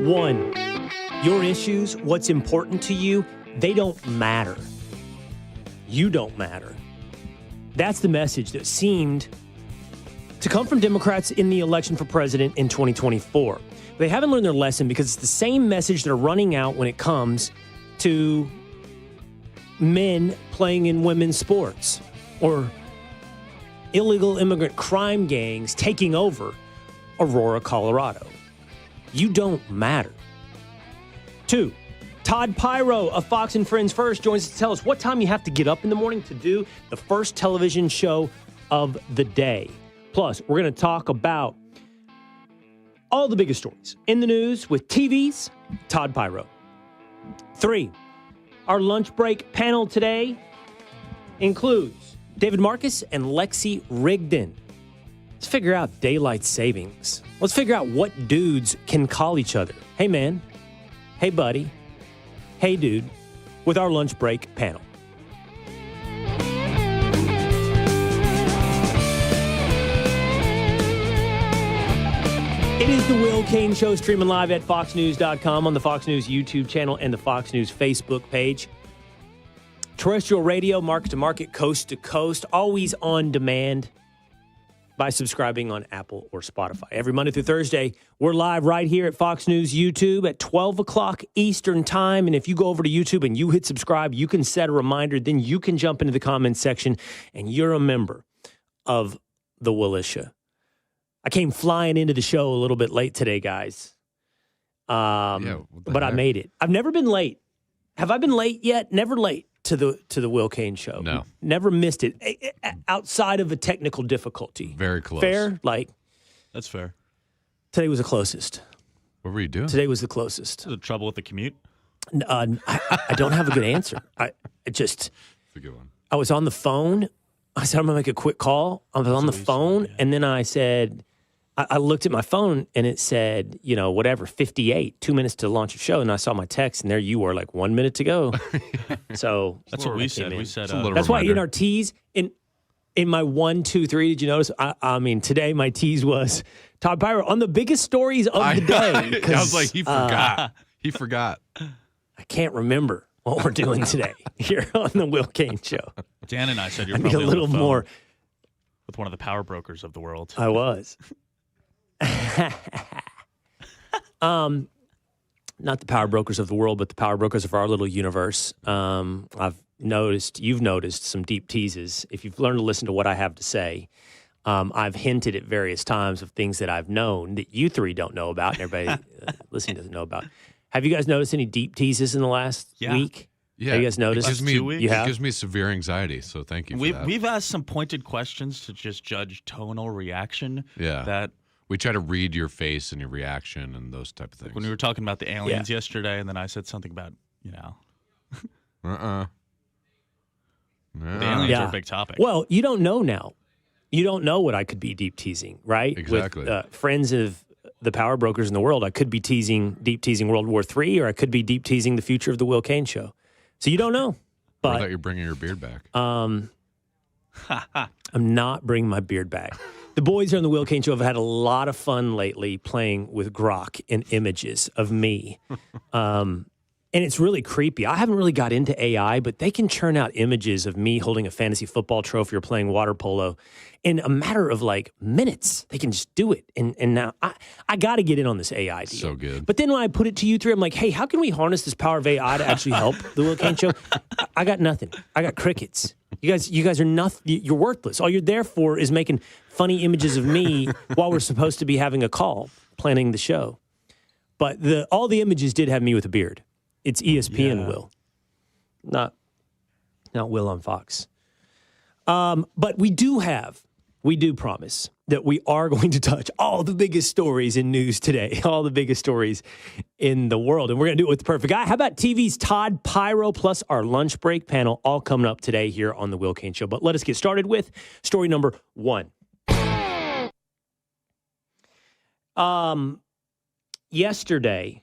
One, your issues, what's important to you, they don't matter. You don't matter. That's the message that seemed to come from Democrats in the election for president in 2024. They haven't learned their lesson because it's the same message they're running out when it comes to men playing in women's sports or illegal immigrant crime gangs taking over Aurora, Colorado. You don't matter. 2, Todd Piro of Fox and Friends First joins us to tell us what time you have to get up in the morning to do the first television show of the day. Plus, we're going to talk about all the biggest stories in the news with TV's Todd Piro. 3, our lunch break panel today includes David Marcus and Lexie Rigden. Let's figure out daylight savings. Let's figure out what dudes can call each other. Hey, man. Hey, buddy. Hey, dude. With our lunch break panel. It is the Will Cain Show, streaming live at foxnews.com, on the Fox News YouTube channel and the Fox News Facebook page. Terrestrial radio, market to market, coast to coast, always on demand by subscribing on Apple or Spotify. Every Monday through Thursday, we're live right here at Fox News YouTube at 12 o'clock Eastern Time. And if you go over to YouTube and you hit subscribe, you can set a reminder. Then you can jump into the comments section and you're a member of the Willisha. I came flying into the show a little bit late today, guys. But I made it. I've never been late. Have I been late yet? Never late to the Will Cain Show. No. Never missed it. Outside of a technical difficulty. Very close. Fair? That's fair. Today was the closest. What were you doing? Today was the closest. The trouble with the commute? I don't have a good answer. It's a good one. I was on the phone. I said, I'm going to make a quick call. I was on the phone, and then I said, I looked at my phone, and it said, 58, 2 minutes to launch a show, and I saw my text, and there you were, 1 minute to go. So that's what we said. We said that's why in our tease, in my 1, 2, 3, did you notice? I mean, today my tease was Todd Piro on the biggest stories of the day. I was like, he forgot. He forgot. I can't remember what we're doing today here on the Will Cain Show. Dan and I said you're I need probably a little more with one of the power brokers of the world. I was. Not the power brokers of the world, but the power brokers of our little universe. You've noticed some deep teases. If you've learned to listen to what I have to say, I've hinted at various times of things that I've known that you three don't know about and everybody listening doesn't know about. Have you guys noticed any deep teases in the last week? Yeah. Have you guys noticed? It gives me severe anxiety, so thank you for that. We've asked some pointed questions to just judge tonal reaction. Yeah. That we try to read your face and your reaction and those type of things. When we were talking about the aliens yesterday, and then I said something about, the aliens are a big topic. Well, you don't know now. You don't know what I could be deep teasing, right? Exactly. With friends of the power brokers in the world, I could be deep teasing World War III, or I could be deep teasing the future of the Will Cain Show. So you don't know. But I thought you're bringing your beard back. I'm not bringing my beard back. The boys here on the Will Cain Show have had a lot of fun lately playing with Grok and images of me. And it's really creepy. I haven't really got into AI, but they can churn out images of me holding a fantasy football trophy or playing water polo in a matter of minutes. They can just do it. And now I got to get in on this AI deal. So good. But then when I put it to you three, I'm like, hey, how can we harness this power of AI to actually help the Will Cain Show? I got nothing. I got crickets. You guys are nothing. You're worthless. All you're there for is making funny images of me while we're supposed to be having a call, planning the show. But all the images did have me with a beard. It's ESPN Will, not Will on Fox. But we do promise that we are going to touch all the biggest stories in news today, all the biggest stories in the world. And we're going to do it with the perfect guy. How about TV's Todd Piro plus our lunch break panel, all coming up today here on the Will Cain Show. But let us get started with story number 1. Yesterday,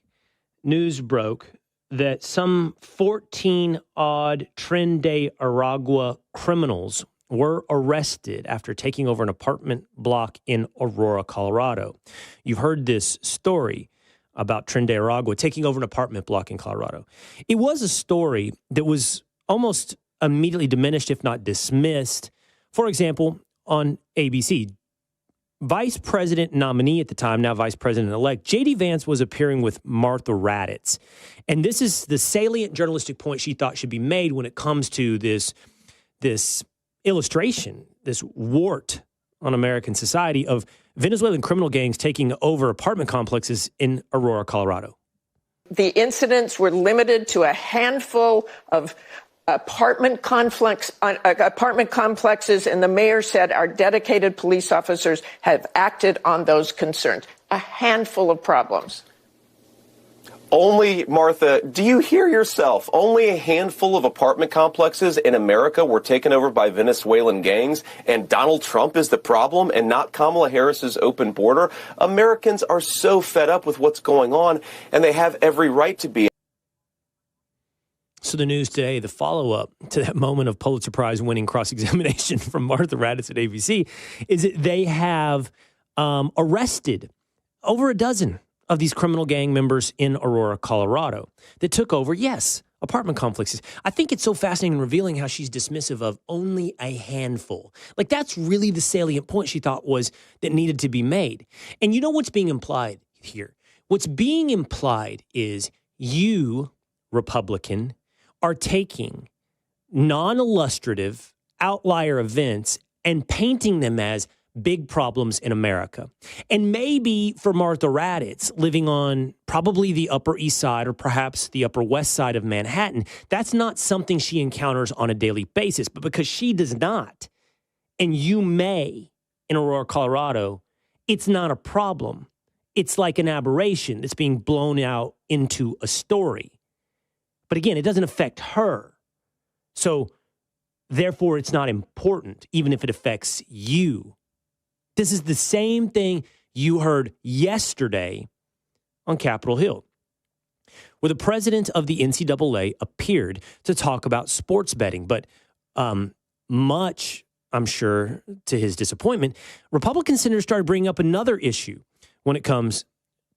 news broke that some 14-odd Tren de Aragua criminals were arrested after taking over an apartment block in Aurora, Colorado. You've heard this story. about Transgender taking over an apartment block in Colorado. It was a story that was almost immediately diminished, if not dismissed. For example, on ABC, Vice President nominee at the time, now Vice President-elect, J.D. Vance was appearing with Martha Raddatz. And this is the salient journalistic point she thought should be made when it comes to this illustration, this wart on American society of Venezuelan criminal gangs taking over apartment complexes in Aurora, Colorado. The incidents were limited to a handful of apartment complexes, and the mayor said our dedicated police officers have acted on those concerns. A handful of problems. Only, Martha, do you hear yourself? Only a handful of apartment complexes in America were taken over by Venezuelan gangs, and Donald Trump is the problem and not Kamala Harris's open border? Americans are so fed up with what's going on, and they have every right to be. So the news today, the follow-up to that moment of Pulitzer Prize-winning cross-examination from Martha Raddatz at ABC, is that they have arrested over a dozen of these criminal gang members in Aurora, Colorado, that took over, yes, apartment complexes. I think it's so fascinating and revealing how she's dismissive of only a handful. Like, that's really the salient point she thought was that needed to be made. And you know what's being implied here? What's being implied is you, Republican, are taking non-illustrative outlier events and painting them as big problems in America. And maybe for Martha Raddatz, living on probably the Upper East Side or perhaps the Upper West Side of Manhattan, that's not something she encounters on a daily basis. But because she does not, and you may in Aurora, Colorado, it's not a problem. It's like an aberration that's being blown out into a story. But again, it doesn't affect her. So therefore, it's not important, even if it affects you. This is the same thing you heard yesterday on Capitol Hill, where the president of the NCAA appeared to talk about sports betting. But much, I'm sure, to his disappointment, Republican senators started bringing up another issue when it comes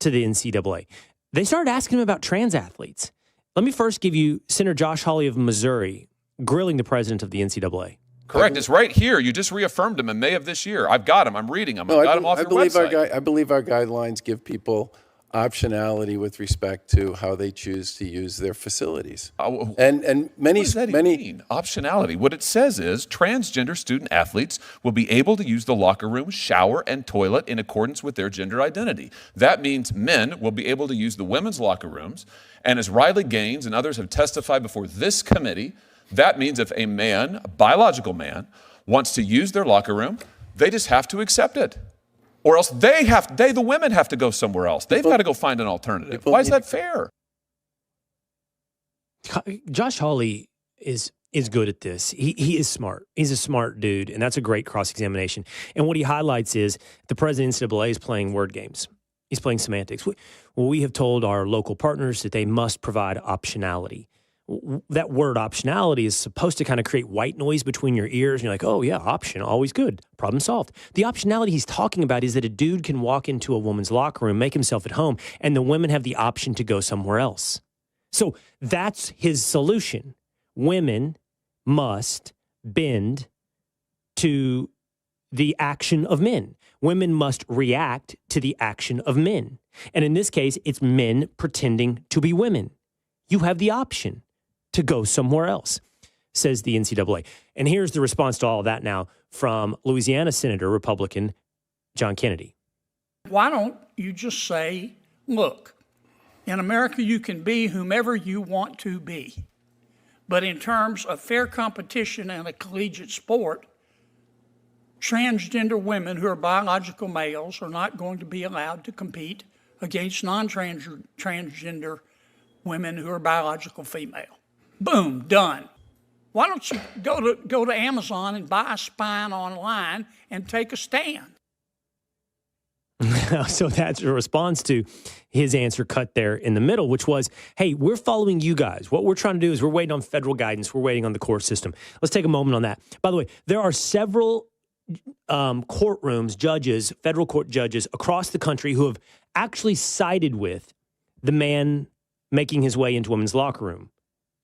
to the NCAA. They started asking him about trans athletes. Let me first give you Senator Josh Hawley of Missouri grilling the president of the NCAA. Correct. It's right here. You just reaffirmed him in May of this year. I've got him. I'm reading him. I've got him off your website. I believe our guidelines give people optionality with respect to how they choose to use their facilities. And many, what does that even mean? Optionality. What it says is transgender student athletes will be able to use the locker room, shower, and toilet in accordance with their gender identity. That means men will be able to use the women's locker rooms. And as Riley Gaines and others have testified before this committee, that means if a man, a biological man, wants to use their locker room, they just have to accept it. Or else the women have to go somewhere else. They've got to go find an alternative. Why is that fair? Josh Hawley is good at this. He is smart. He's a smart dude, and that's a great cross-examination. And what he highlights is the president of NCAA is playing word games. He's playing semantics. We have told our local partners that they must provide optionality. That word optionality is supposed to kind of create white noise between your ears. And you're like, oh, yeah, option, always good. Problem solved. The optionality he's talking about is that a dude can walk into a woman's locker room, make himself at home, and the women have the option to go somewhere else. So that's his solution. Women must bend to the action of men. Women must react to the action of men. And in this case, it's men pretending to be women. You have the option to go somewhere else, says the NCAA. And here's the response to all of that now from Louisiana Senator, Republican John Kennedy. Why don't you just say, look, in America you can be whomever you want to be. But in terms of fair competition and a collegiate sport, transgender women who are biological males are not going to be allowed to compete against non-transgender women who are biological female. Boom, done. Why don't you go to Amazon and buy a spine online and take a stand? So that's a response to his answer cut there in the middle, which was, hey, we're following you guys. What we're trying to do is we're waiting on federal guidance. We're waiting on the court system. Let's take a moment on that. By the way, there are several courtrooms, judges, federal court judges across the country who have actually sided with the man making his way into women's locker room,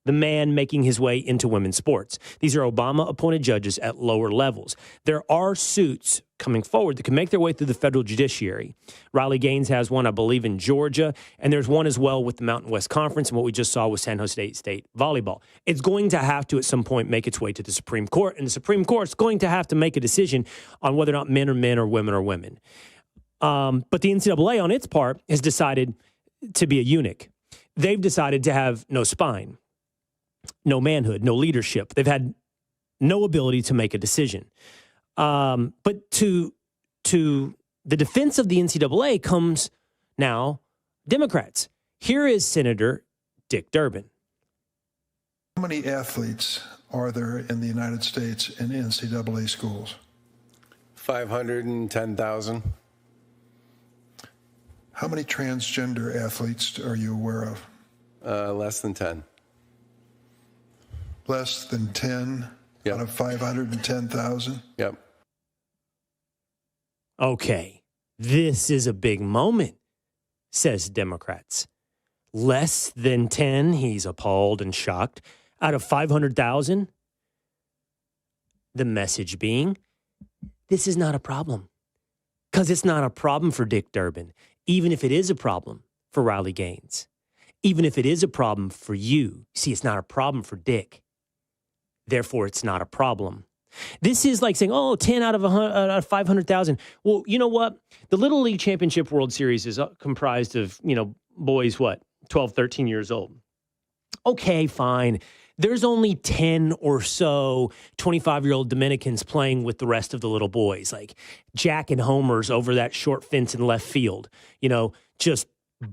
the man making his way into women's sports. These are Obama-appointed judges at lower levels. There are suits coming forward that can make their way through the federal judiciary. Riley Gaines has one, I believe, in Georgia, and there's one as well with the Mountain West Conference and what we just saw with San Jose State volleyball. It's going to have to, at some point, make its way to the Supreme Court, and the Supreme Court's going to have to make a decision on whether or not men are men or women are women. But the NCAA, on its part, has decided to be a eunuch. They've decided to have no spine, no manhood, no leadership. They've had no ability to make a decision. But to the defense of the NCAA comes now Democrats. Here is Senator Dick Durbin. How many athletes are there in the United States in NCAA schools? 510,000. How many transgender athletes are you aware of? Less than 10. Less than 10 Yep. out of 510,000? Yep. Okay, this is a big moment, says Democrats. Less than 10, he's appalled and shocked. Out of 500,000, the message being, this is not a problem. Because it's not a problem for Dick Durbin, even if it is a problem for Riley Gaines. Even if it is a problem for you. See, it's not a problem for Dick. Therefore, it's not a problem. This is like saying, 10 out of 500,000. Well, you know what? The Little League Championship World Series is comprised of, boys, 12, 13 years old. Okay, fine. There's only 10 or so 25-year-old Dominicans playing with the rest of the little boys, like Jack and Homer's over that short fence in left field, just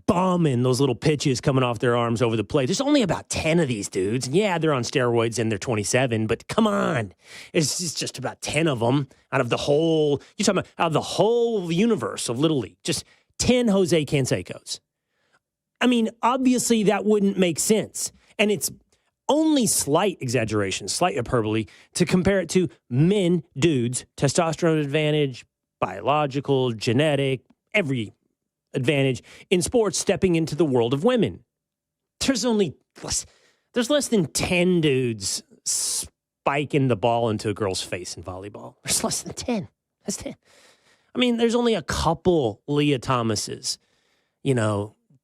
bombing those little pitches coming off their arms over the plate. There's only about 10 of these dudes. Yeah, they're on steroids and they're 27, but come on. It's just about 10 of them out of the whole, you're talking about out of the whole universe of Little League, just 10 Jose Cansecos. I mean, obviously that wouldn't make sense. And it's only slight exaggeration, slight hyperbole to compare it to men, dudes, testosterone advantage, biological, genetic, every advantage in sports stepping into the world of women. There's less than 10 dudes spiking the ball into a girl's face in volleyball. There's less than 10. That's 10. I mean, there's only a couple Leah Thomases,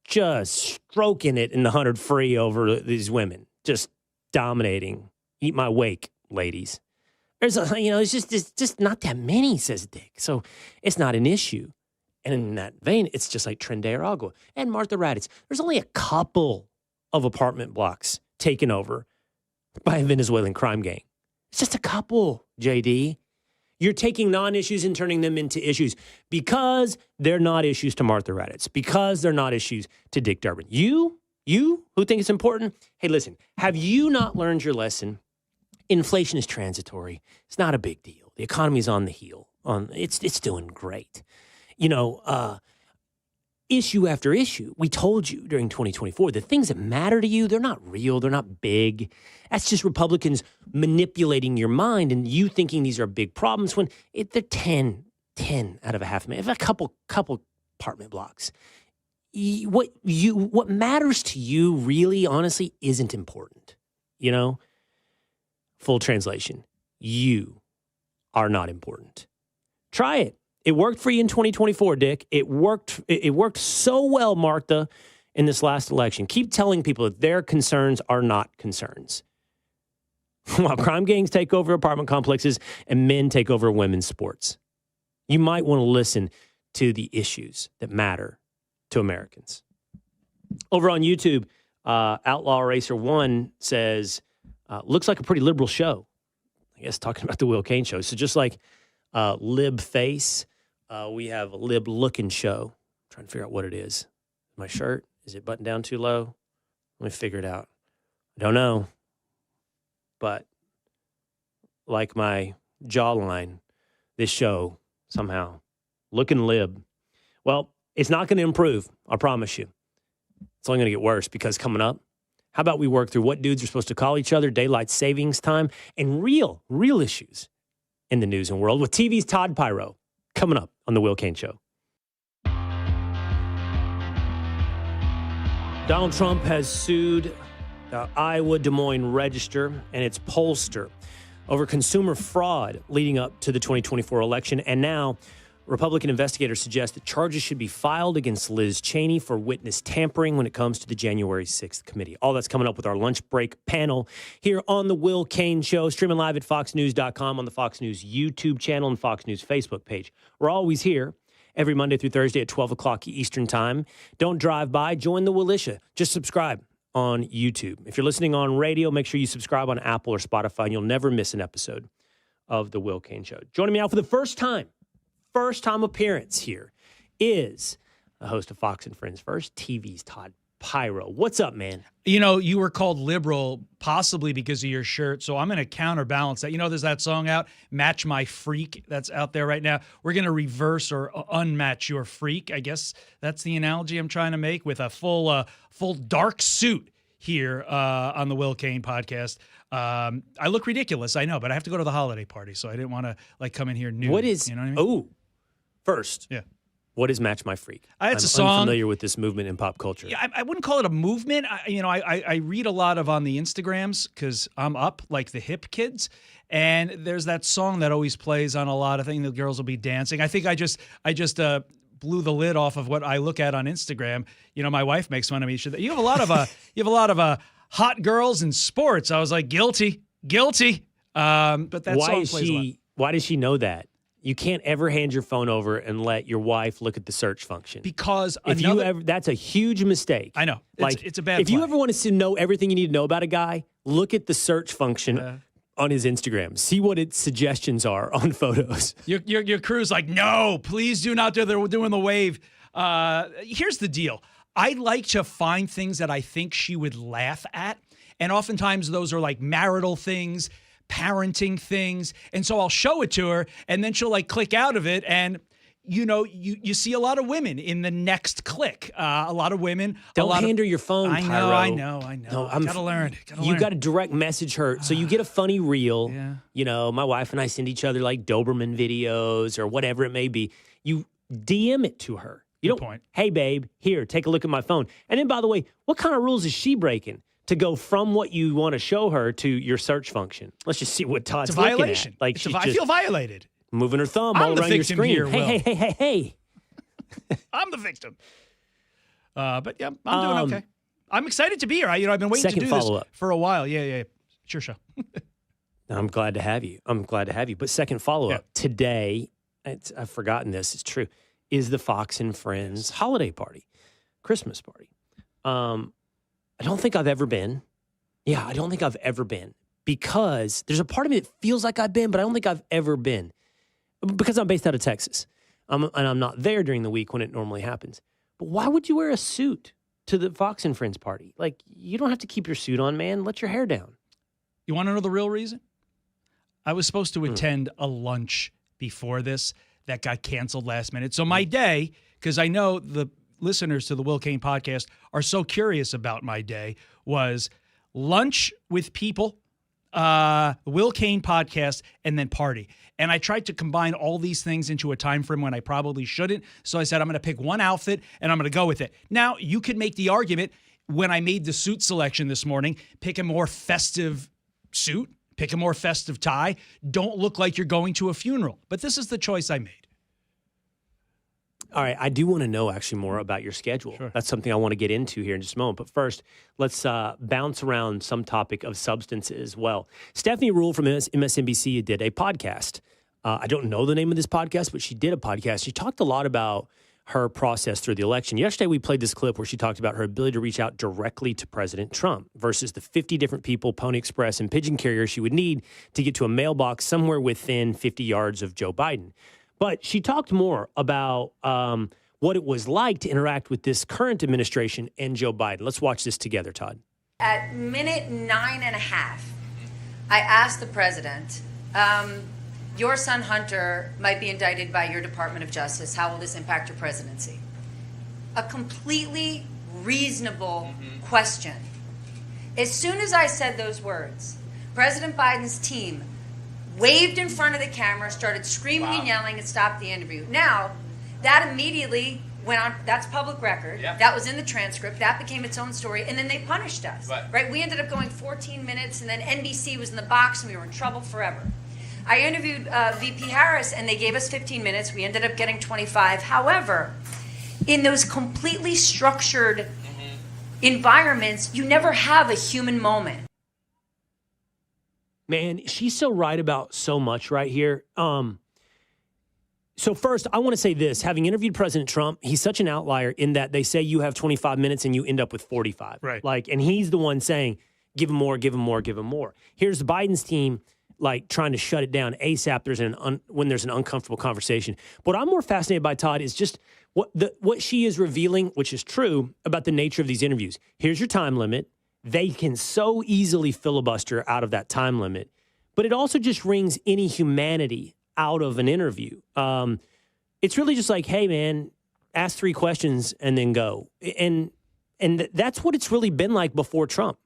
just stroking it in the 100 free over these women, just dominating. Eat my wake, ladies. It's just not that many, says Dick. So it's not an issue. And in that vein, it's just like Trendare Agua and Martha Raddatz. There's only a couple of apartment blocks taken over by a Venezuelan crime gang. It's just a couple, JD. You're taking non-issues and turning them into issues because they're not issues to Martha Raddatz, because they're not issues to Dick Durbin. You who think it's important, hey, listen, have you not learned your lesson? Inflation is transitory. It's not a big deal. The economy's on the heel. It's doing great. Issue after issue, we told you during 2024, the things that matter to you, they're not real, they're not big. That's just Republicans manipulating your mind and you thinking these are big problems when they're 10 out of a half a million, a couple apartment blocks. What matters to you really, honestly, isn't important. Full translation, you are not important. Try it. It worked for you in 2024, Dick. It worked so well, Martha, in this last election. Keep telling people that their concerns are not concerns. While crime gangs take over apartment complexes and men take over women's sports. You might want to listen to the issues that matter to Americans. Over on YouTube, Outlaw Racer 1 says, looks like a pretty liberal show. I guess talking about the Will Cain Show. So just like Lib Face, we have a lib looking show. I'm trying to figure out what it is. My shirt, is it buttoned down too low? Let me figure it out. I don't know. But like my jawline, this show somehow looking lib. Well, it's not going to improve. I promise you. It's only going to get worse because coming up, how about we work through what dudes are supposed to call each other, daylight savings time, and real issues in the news and world with TV's Todd Piro coming up on The Will Cain Show. Donald Trump has sued the Iowa Des Moines Register and its pollster over consumer fraud leading up to the 2024 election. And now Republican investigators suggest that charges should be filed against Liz Cheney for witness tampering when it comes to the January 6th committee. All that's coming up with our lunch break panel here on the Will Cain Show, streaming live at foxnews.com, on the Fox News YouTube channel and Fox News Facebook page. We're always here every Monday through Thursday at 12 o'clock Eastern Time. Don't drive by. Join the Willisha. Just subscribe on YouTube. If you're listening on radio, make sure you subscribe on Apple or Spotify, and you'll never miss an episode of The Will Cain Show. Joining me now for the first time appearance here is the host of Fox and Friends First, TV's Todd Piro. What's up, man? You know, you were called liberal possibly because of your shirt, so I'm going to counterbalance that. You know, there's that song out, Match My Freak, that's out there right now. We're going to reverse or unmatch your freak. I guess that's the analogy I'm trying to make with a full dark suit here on the Will Cain podcast. I look ridiculous, I know, but I have to go to the holiday party, so I didn't want to like come in here nude. What is, you know what I mean? Oh, first. Yeah. What is Match My Freak? It's I'm a song. unfamiliar with this movement in pop culture. Yeah, I wouldn't call it a movement. I read a lot of on the Instagrams because I'm up like the hip kids, and there's that song that always plays on a lot of things. The girls will be dancing. I think I just blew the lid off of what I look at on Instagram. You know, my wife makes fun of me. You have a lot of hot girls in sports. I was like, guilty. But that song plays a lot. Why does she know that? You can't ever hand your phone over and let your wife look at the search function. Because that's a huge mistake. I know. It's a bad If play. you ever want to know everything you need to know about a guy, look at the search function on his Instagram. See what its suggestions are on photos. Your crew's like, no, please do not do. They're doing the wave. Here's the deal. I like to find things that I think she would laugh at. And oftentimes those are like marital things, parenting things. And so I'll show it to her and then she'll like click out of it. And, you know, you see a lot of women in the next click. A lot of women. Don't hand her your phone, Pyro. I know. No, I gotta learn. You got to direct message her. So you get a funny reel. Yeah. You know, my wife and I send each other like Doberman videos or whatever it may be. You DM it to her. You don't, point. Hey, babe, here, take a look at my phone. And then, by the way, what kind of rules is she breaking to go from what you want to show her to your search function? Let's just see what Todd's It's a looking violation. at. Like I feel violated. Moving her thumb I'm all the around your victim screen. here, Will. Hey. I'm the victim. But yeah, I'm doing okay. I'm excited to be here. I've been waiting to do this for a while. Yeah. Sure show. I'm glad to have you. But second follow-up. Today, I've forgotten this, it's true, is the Fox and Friends holiday party, Christmas party. I don't think I've ever been. Yeah, I don't think I've ever been because there's a part of me that feels like I've been, but I don't think I've ever been because I'm based out of Texas. And I'm not there during the week when it normally happens. But why would you wear a suit to the Fox and Friends party? Like, you don't have to keep your suit on, man. Let your hair down. You want to know the real reason? I was supposed to attend a lunch before this that got canceled last minute. So my day, because I know the listeners to the Will Cain podcast are so curious about my day, was lunch with people, the Will Cain podcast, and then party. And I tried to combine all these things into a time frame when I probably shouldn't. So I said, I'm going to pick one outfit and I'm going to go with it. Now, you could make the argument when I made the suit selection this morning, pick a more festive suit, pick a more festive tie. Don't look like you're going to a funeral. But this is the choice I made. All right, I do want to know actually more about your schedule. Sure. That's something I want to get into here in just a moment. But first, let's bounce around some topic of substance as well. Stephanie Rule from MSNBC did a podcast. I don't know the name of this podcast, but she did a podcast. She talked a lot about her process through the election. Yesterday, we played this clip where she talked about her ability to reach out directly to President Trump versus the 50 different people, Pony Express and Pigeon Carrier she would need to get to a mailbox somewhere within 50 yards of Joe Biden. But she talked more about what it was like to interact with this current administration and Joe Biden. Let's watch this together, Todd. At minute 9.5, I asked the president, your son Hunter might be indicted by your Department of Justice. How will this impact your presidency? A completely reasonable question. As soon as I said those words, President Biden's team waved in front of the camera, started screaming and yelling, and stopped the interview. Now, that immediately went on, that's public record. Yeah. That was in the transcript. That became its own story. And then they punished us. Right? We ended up going 14 minutes, and then NBC was in the box, and we were in trouble forever. I interviewed VP Harris, and they gave us 15 minutes. We ended up getting 25. However, in those completely structured environments, you never have a human moment. Man, she's so right about so much right here. So first, I want to say this. Having interviewed President Trump, he's such an outlier in that they say you have 25 minutes and you end up with 45. Right. And he's the one saying, give him more, give him more, give him more. Here's Biden's team, trying to shut it down ASAP when there's an uncomfortable conversation. What I'm more fascinated by, Todd, is just what she is revealing, which is true, about the nature of these interviews. Here's your time limit. They can so easily filibuster out of that time limit. But it also just wrings any humanity out of an interview. It's really just like, hey, man, ask 3 questions and then go. And that's what it's really been like before Trump.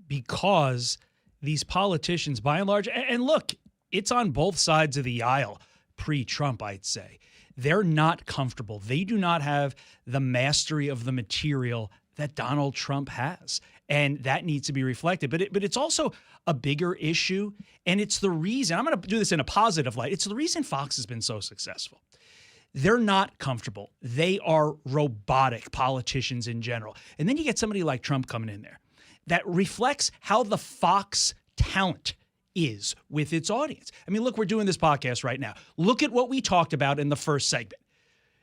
Because these politicians, by and large, and look, it's on both sides of the aisle, pre-Trump, I'd say. They're not comfortable. They do not have the mastery of the material that Donald Trump has. And that needs to be reflected. But it's also a bigger issue. And it's the reason, I'm going to do this in a positive light, it's the reason Fox has been so successful. They're not comfortable. They are robotic, politicians in general. And then you get somebody like Trump coming in there that reflects how the Fox talent is with its audience. I mean, look, we're doing this podcast right now. Look at what we talked about in the first segment.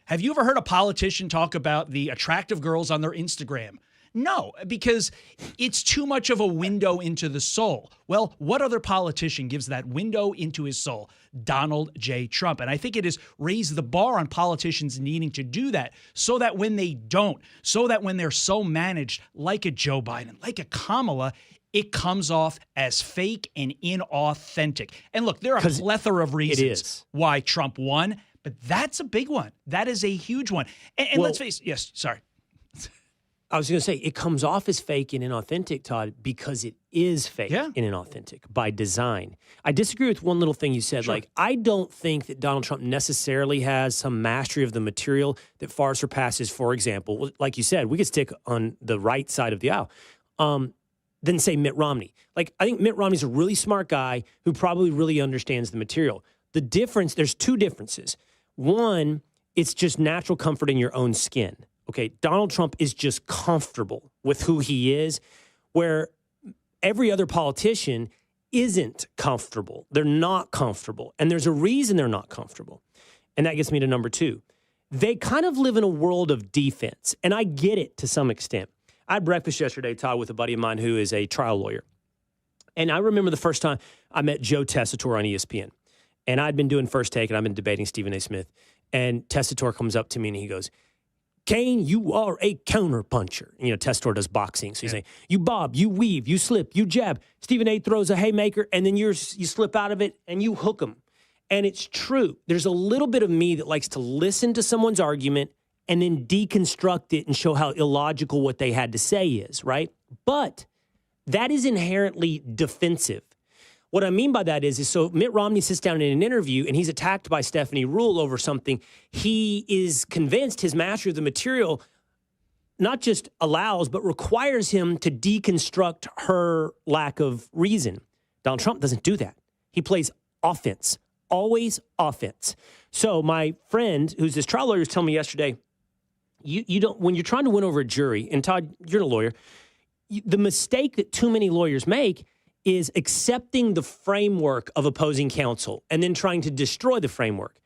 Have you ever heard a politician talk about the attractive girls on their Instagram? No, because it's too much of a window into the soul. Well, what other politician gives that window into his soul? Donald J. Trump. And I think it has raised the bar on politicians needing to do that so that when they don't, so that when they're so managed, like a Joe Biden, like a Kamala, it comes off as fake and inauthentic. And look, there are a plethora of reasons why Trump won, but that's a big one. That is a huge one. And let's face it. Yes, sorry. I was going to say, it comes off as fake and inauthentic, Todd, because it is fake and inauthentic by design. I disagree with one little thing you said. Sure. I don't think that Donald Trump necessarily has some mastery of the material that far surpasses, for example, like you said, we could stick on the right side of the aisle, than, say, Mitt Romney. I think Mitt Romney's a really smart guy who probably really understands the material. The difference, there's 2 differences. One, it's just natural comfort in your own skin. Okay, Donald Trump is just comfortable with who he is, where every other politician isn't comfortable. They're not comfortable. And there's a reason they're not comfortable. And that gets me to number 2. They kind of live in a world of defense. And I get it to some extent. I had breakfast yesterday, Todd, with a buddy of mine who is a trial lawyer. And I remember the first time I met Joe Tessitore on ESPN. And I'd been doing First Take, and I've been debating Stephen A. Smith. And Tessitore comes up to me and he goes, Cain, you are a counterpuncher. Tessitore does boxing. So he's saying, you bob, you weave, you slip, you jab. Stephen A. throws a haymaker, and then you slip out of it, and you hook him. And it's true. There's a little bit of me that likes to listen to someone's argument and then deconstruct it and show how illogical what they had to say is, right? But that is inherently defensive. What I mean by that is so Mitt Romney sits down in an interview and he's attacked by Stephanie Ruhle over something. He is convinced his mastery of the material not just allows, but requires him to deconstruct her lack of reason. Donald Trump doesn't do that. He plays offense, always offense. So my friend, who's this trial lawyer, was telling me yesterday, you don't, when you're trying to win over a jury, and Todd, you're a lawyer, the mistake that too many lawyers make is accepting the framework of opposing counsel and then trying to destroy the framework.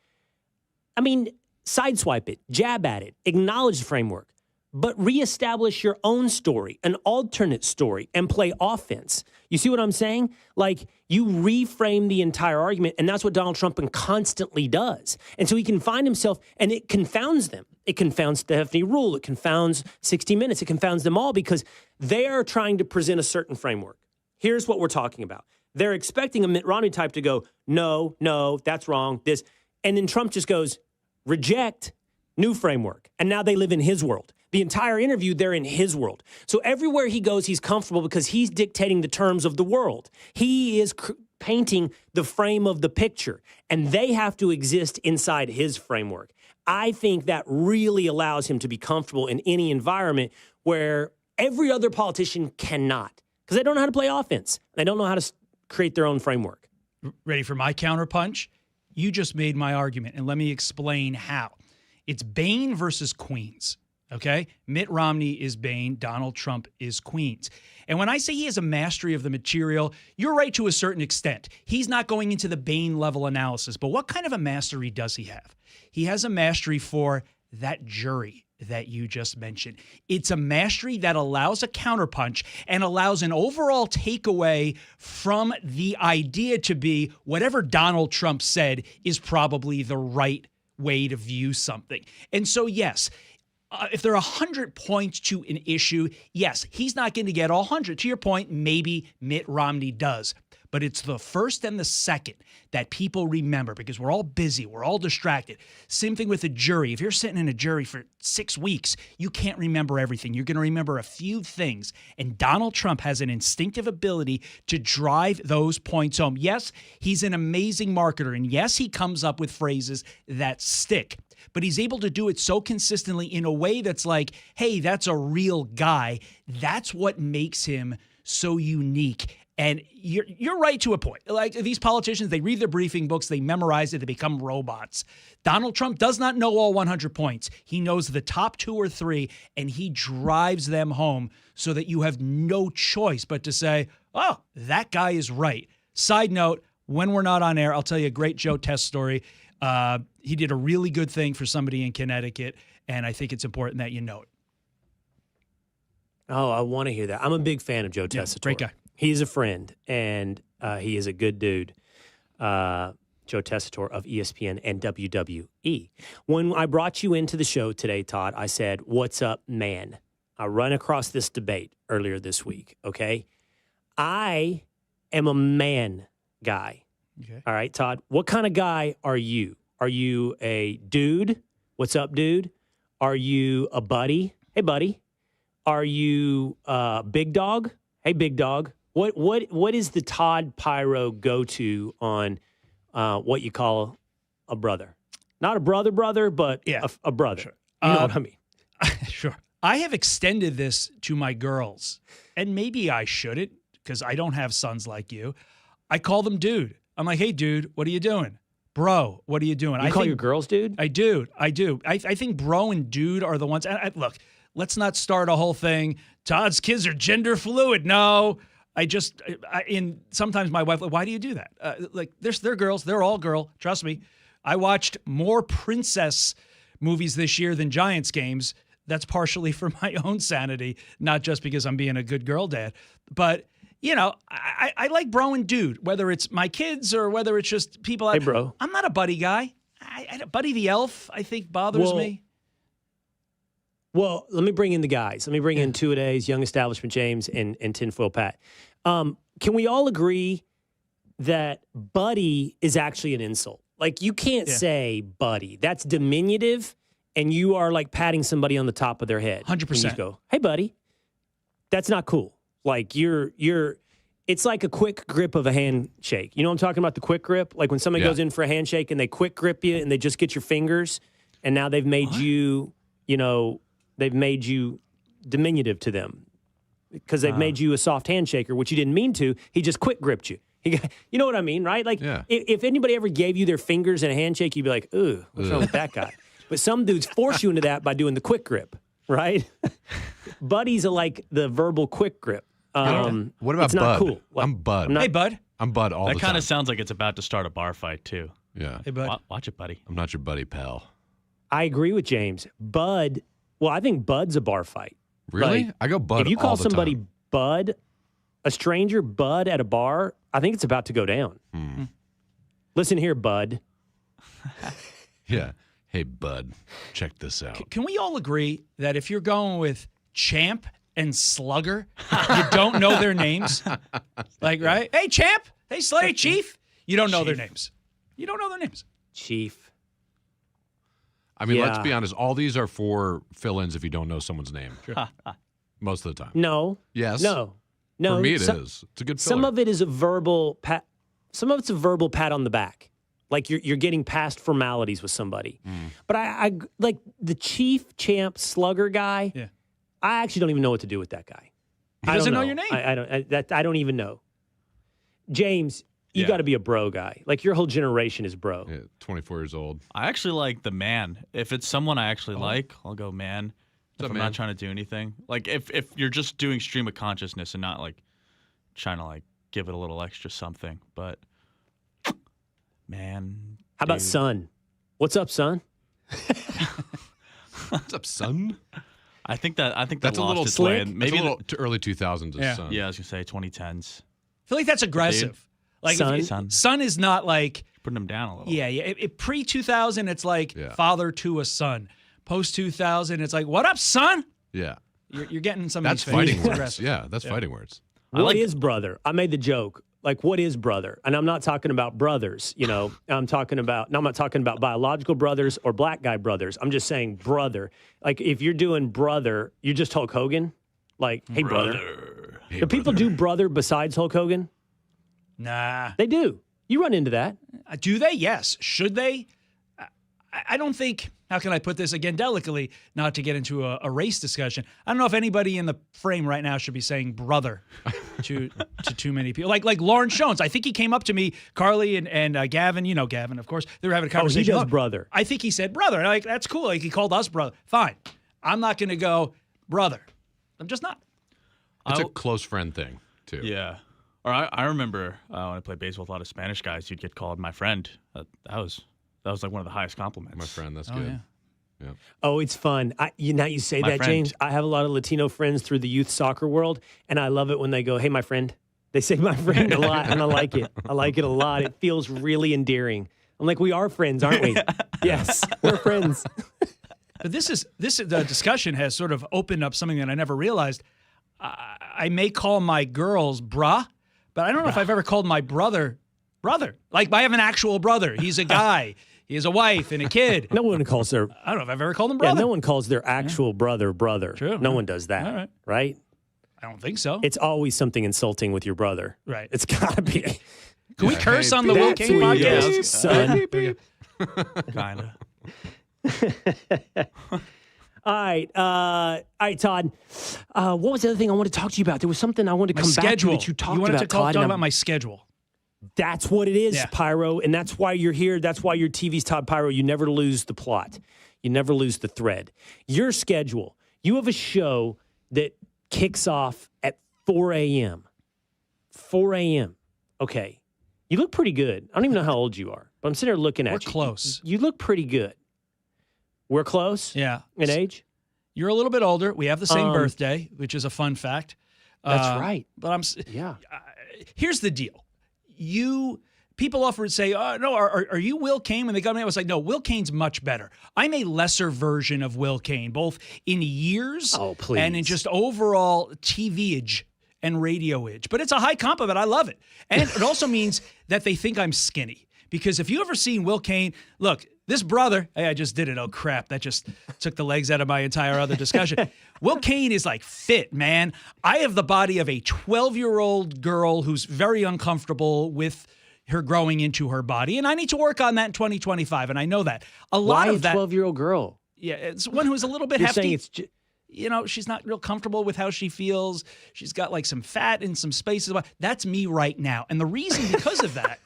I mean, sideswipe it, jab at it, acknowledge the framework, but reestablish your own story, an alternate story, and play offense. You see what I'm saying? You reframe the entire argument, and that's what Donald Trump constantly does. And so he can find himself, and it confounds them. It confounds Stephanie Ruhle. It confounds 60 Minutes. It confounds them all because they are trying to present a certain framework. Here's what we're talking about. They're expecting a Mitt Romney type to go, no, that's wrong, this. And then Trump just goes, reject, new framework. And now they live in his world. The entire interview, they're in his world. So everywhere he goes, he's comfortable because he's dictating the terms of the world. He is painting the frame of the picture, and they have to exist inside his framework. I think that really allows him to be comfortable in any environment where every other politician cannot, because they don't know how to play offense. They don't know how to create their own framework. Ready for my counterpunch? You just made my argument, and let me explain how. It's Bane versus Queens, okay? Mitt Romney is Bane, Donald Trump is Queens. And when I say he has a mastery of the material, you're right to a certain extent. He's not going into the Bane level analysis, but what kind of a mastery does he have? He has a mastery for that jury that you just mentioned. It's a mastery that allows a counterpunch and allows an overall takeaway from the idea to be whatever Donald Trump said is probably the right way to view something. And so, yes, if there are 100 points to an issue, yes, he's not going to get all 100. To your point, maybe Mitt Romney does. But it's the first and the second that people remember because we're all busy. We're all distracted. Same thing with a jury. If you're sitting in a jury for 6 weeks, you can't remember everything. You're going to remember a few things. And Donald Trump has an instinctive ability to drive those points home. Yes, he's an amazing marketer. And yes, he comes up with phrases that stick. But he's able to do it so consistently in a way that's like, hey, that's a real guy. That's what makes him so unique. And you're right to a point. Like these politicians, they read their briefing books, they memorize it, they become robots. Donald Trump does not know all 100 points. He knows the top 2 or 3, and he drives them home so that you have no choice but to say, oh, that guy is right. Side note, when we're not on air, I'll tell you a great Joe Test story. He did a really good thing for somebody in Connecticut, and I think it's important that you know it. Oh, I want to hear that. I'm a big fan of Joe Tessitore. Great guy. He's a friend, and he is a good dude. Joe Tessitore of ESPN and WWE. When I brought you into the show today, Todd, I said, what's up, man? I run across this debate earlier this week, okay? I am a man guy. Okay. All right, Todd, what kind of guy are you? Are you a dude? What's up, dude? Are you a buddy? Hey, buddy. Are you big dog? Hey, big dog. What is the Todd Piro go-to on what you call a brother? Not a brother, but a brother. Sure. You know what I mean? Sure. I have extended this to my girls, and maybe I shouldn't because I don't have sons like you. I call them dude. I'm like, hey, dude, what are you doing? Bro, what are you doing? You call your girls dude? I do. I think bro and dude are the ones. Look, let's not start a whole thing. Todd's kids are gender fluid. No. Sometimes my wife, like, why do you do that? They're girls. They're all girl. Trust me. I watched more princess movies this year than Giants games. That's partially for my own sanity, not just because I'm being a good girl dad. But, you know, I like bro and dude, whether it's my kids or whether it's just people. Hey, bro. I'm not a buddy guy. Buddy the Elf, I think, bothers me. Well, let me bring in the guys. Let me bring in Two-A-Days, Young Establishment James, and Tinfoil Pat. Can we all agree that buddy is actually an insult? Like, you can't say buddy. That's diminutive, and you are like patting somebody on the top of their head. 100%. You go, hey, buddy. That's not cool. Like, it's like a quick grip of a handshake. You know what I'm talking about, the quick grip? Like when somebody goes in for a handshake and they quick grip you and they just get your fingers, and now they've made you, they've made you diminutive to them because they've made you a soft handshaker, which you didn't mean to. He just quick gripped you. You know what I mean, right? Like, if anybody ever gave you their fingers in a handshake, you'd be like, ooh, what's wrong with that guy? But some dudes force you into that by doing the quick grip, right? Buddies are like the verbal quick grip. What about it's Bud? not cool. I'm Bud. Hey, Bud. I'm Bud all the time. That kind of sounds like it's about to start a bar fight, too. Yeah. Hey, Bud. Watch it, buddy. I'm not your buddy, pal. I agree with James. Bud, well, I think Bud's a bar fight. Really? Like, I go Bud all the time. If you call somebody Bud, a stranger Bud at a bar, I think it's about to go down. Listen here, Bud. Yeah. Hey, Bud, check this out. Can we all agree that if you're going with Champ and Slugger, you don't know their names? Like, right? Hey, Champ. Hey, Slugger. Chief. You don't know their names. You don't know their names. Chief. I mean, let's be honest. All these are for fill-ins if you don't know someone's name. Sure. Most of the time. No. Yes. No. For me, it is. It's a good filler. Some of it is a verbal Some of it's a verbal pat on the back. Like you're getting past formalities with somebody. But I like the chief champ slugger guy. Yeah. I actually don't even know what to do with that guy. He doesn't know your name. I don't even know. James, you got to be a bro guy. Like your whole generation is bro. Yeah, 24 years old. I actually like the man. If it's someone I actually like, I'll go man. If I'm man? not trying to do anything. Like if you're just doing stream of consciousness and not like trying to like give it a little extra something. But man. How about son? What's up, son? What's up, son? I think that's a little slick. Maybe a little early 2000s. Son. Yeah, I was gonna say 2010s. I feel like that's aggressive. Like son is not like putting him down a little. Yeah. Pre 2000, it's like father to a son. Post 2000, it's like what up, son? Yeah, you're getting some. That's of these fighting things. words. Aggressive. Yeah, that's fighting words. What is brother? I made the joke. Like, what is brother? And I'm not talking about brothers, I'm not talking about biological brothers or black guy brothers. I'm just saying brother. Like, if you're doing brother, you just Hulk Hogan? Like, hey, brother. Hey, do people do brother besides Hulk Hogan? Nah. They do. You run into that. Do they? Yes. Should they? I don't think, how can I put this again delicately, not to get into a race discussion. I don't know if anybody in the frame right now should be saying brother to too many people. Like Lawrence Jones. I think he came up to me, Carly and Gavin, Gavin, of course. They were having a conversation. He does brother. I think he said brother. Like, that's cool. Like, he called us brother. Fine. I'm not going to go brother. I'm just not. It's a close friend thing, too. Yeah. Or I remember when I played baseball with a lot of Spanish guys, you'd get called my friend. That was like one of the highest compliments. My friend, that's good. Yeah. Oh, it's fun. Now you say that, friend. James. I have a lot of Latino friends through the youth soccer world, and I love it when they go, hey, my friend. They say my friend a lot, and I like it. I like it a lot. It feels really endearing. I'm like, we are friends, aren't we? Yes, we're friends. But the discussion has sort of opened up something that I never realized. I may call my girls brah, but I don't know if I've ever called my brother. Like, I have an actual brother. He's a guy. He has a wife and a kid. No one calls their... I don't know if I've ever called him brother. Yeah, no one calls their actual brother. True. No one does that. All right. Right? I don't think so. It's always something insulting with your brother. Right. It's got to be. Can we curse on the Will Cain podcast? Son. Kind of. All right, Todd. What was the other thing I wanted to talk to you about? There was something I wanted to come back to that you talked about, Todd. You wanted to talk about my schedule. That's what it is, Piro, and that's why you're here. That's why your TV's Todd Piro. You never lose the plot. You never lose the thread. Your schedule. You have a show that kicks off at 4 a.m. 4 a.m. Okay. You look pretty good. I don't even know how old you are, but I'm sitting there looking at you. We're close. You look pretty good. We're close? Yeah. In age? You're a little bit older. We have the same birthday, which is a fun fact. That's right. But here's the deal. People often say, "Oh no, are you Will Cain?" When they got me, I was like, "No, Will Cain's much better. I'm a lesser version of Will Cain, both in years and in just overall TV-age and radio-age." But it's a high compliment. I love it, and it also means that they think I'm skinny. Because if you ever seen Will Cain, look, this brother, hey, I just did it. Oh crap, that just took the legs out of my entire other discussion. Will Cain is like fit, man. I have the body of a 12-year-old girl who's very uncomfortable with her growing into her body, and I need to work on that in 2025, and I know that. Why a 12-year-old girl? Yeah, it's one who's a little bit You're hefty. saying it's she's not real comfortable with how she feels. She's got like some fat in some spaces. That's me right now. And the reason because of that,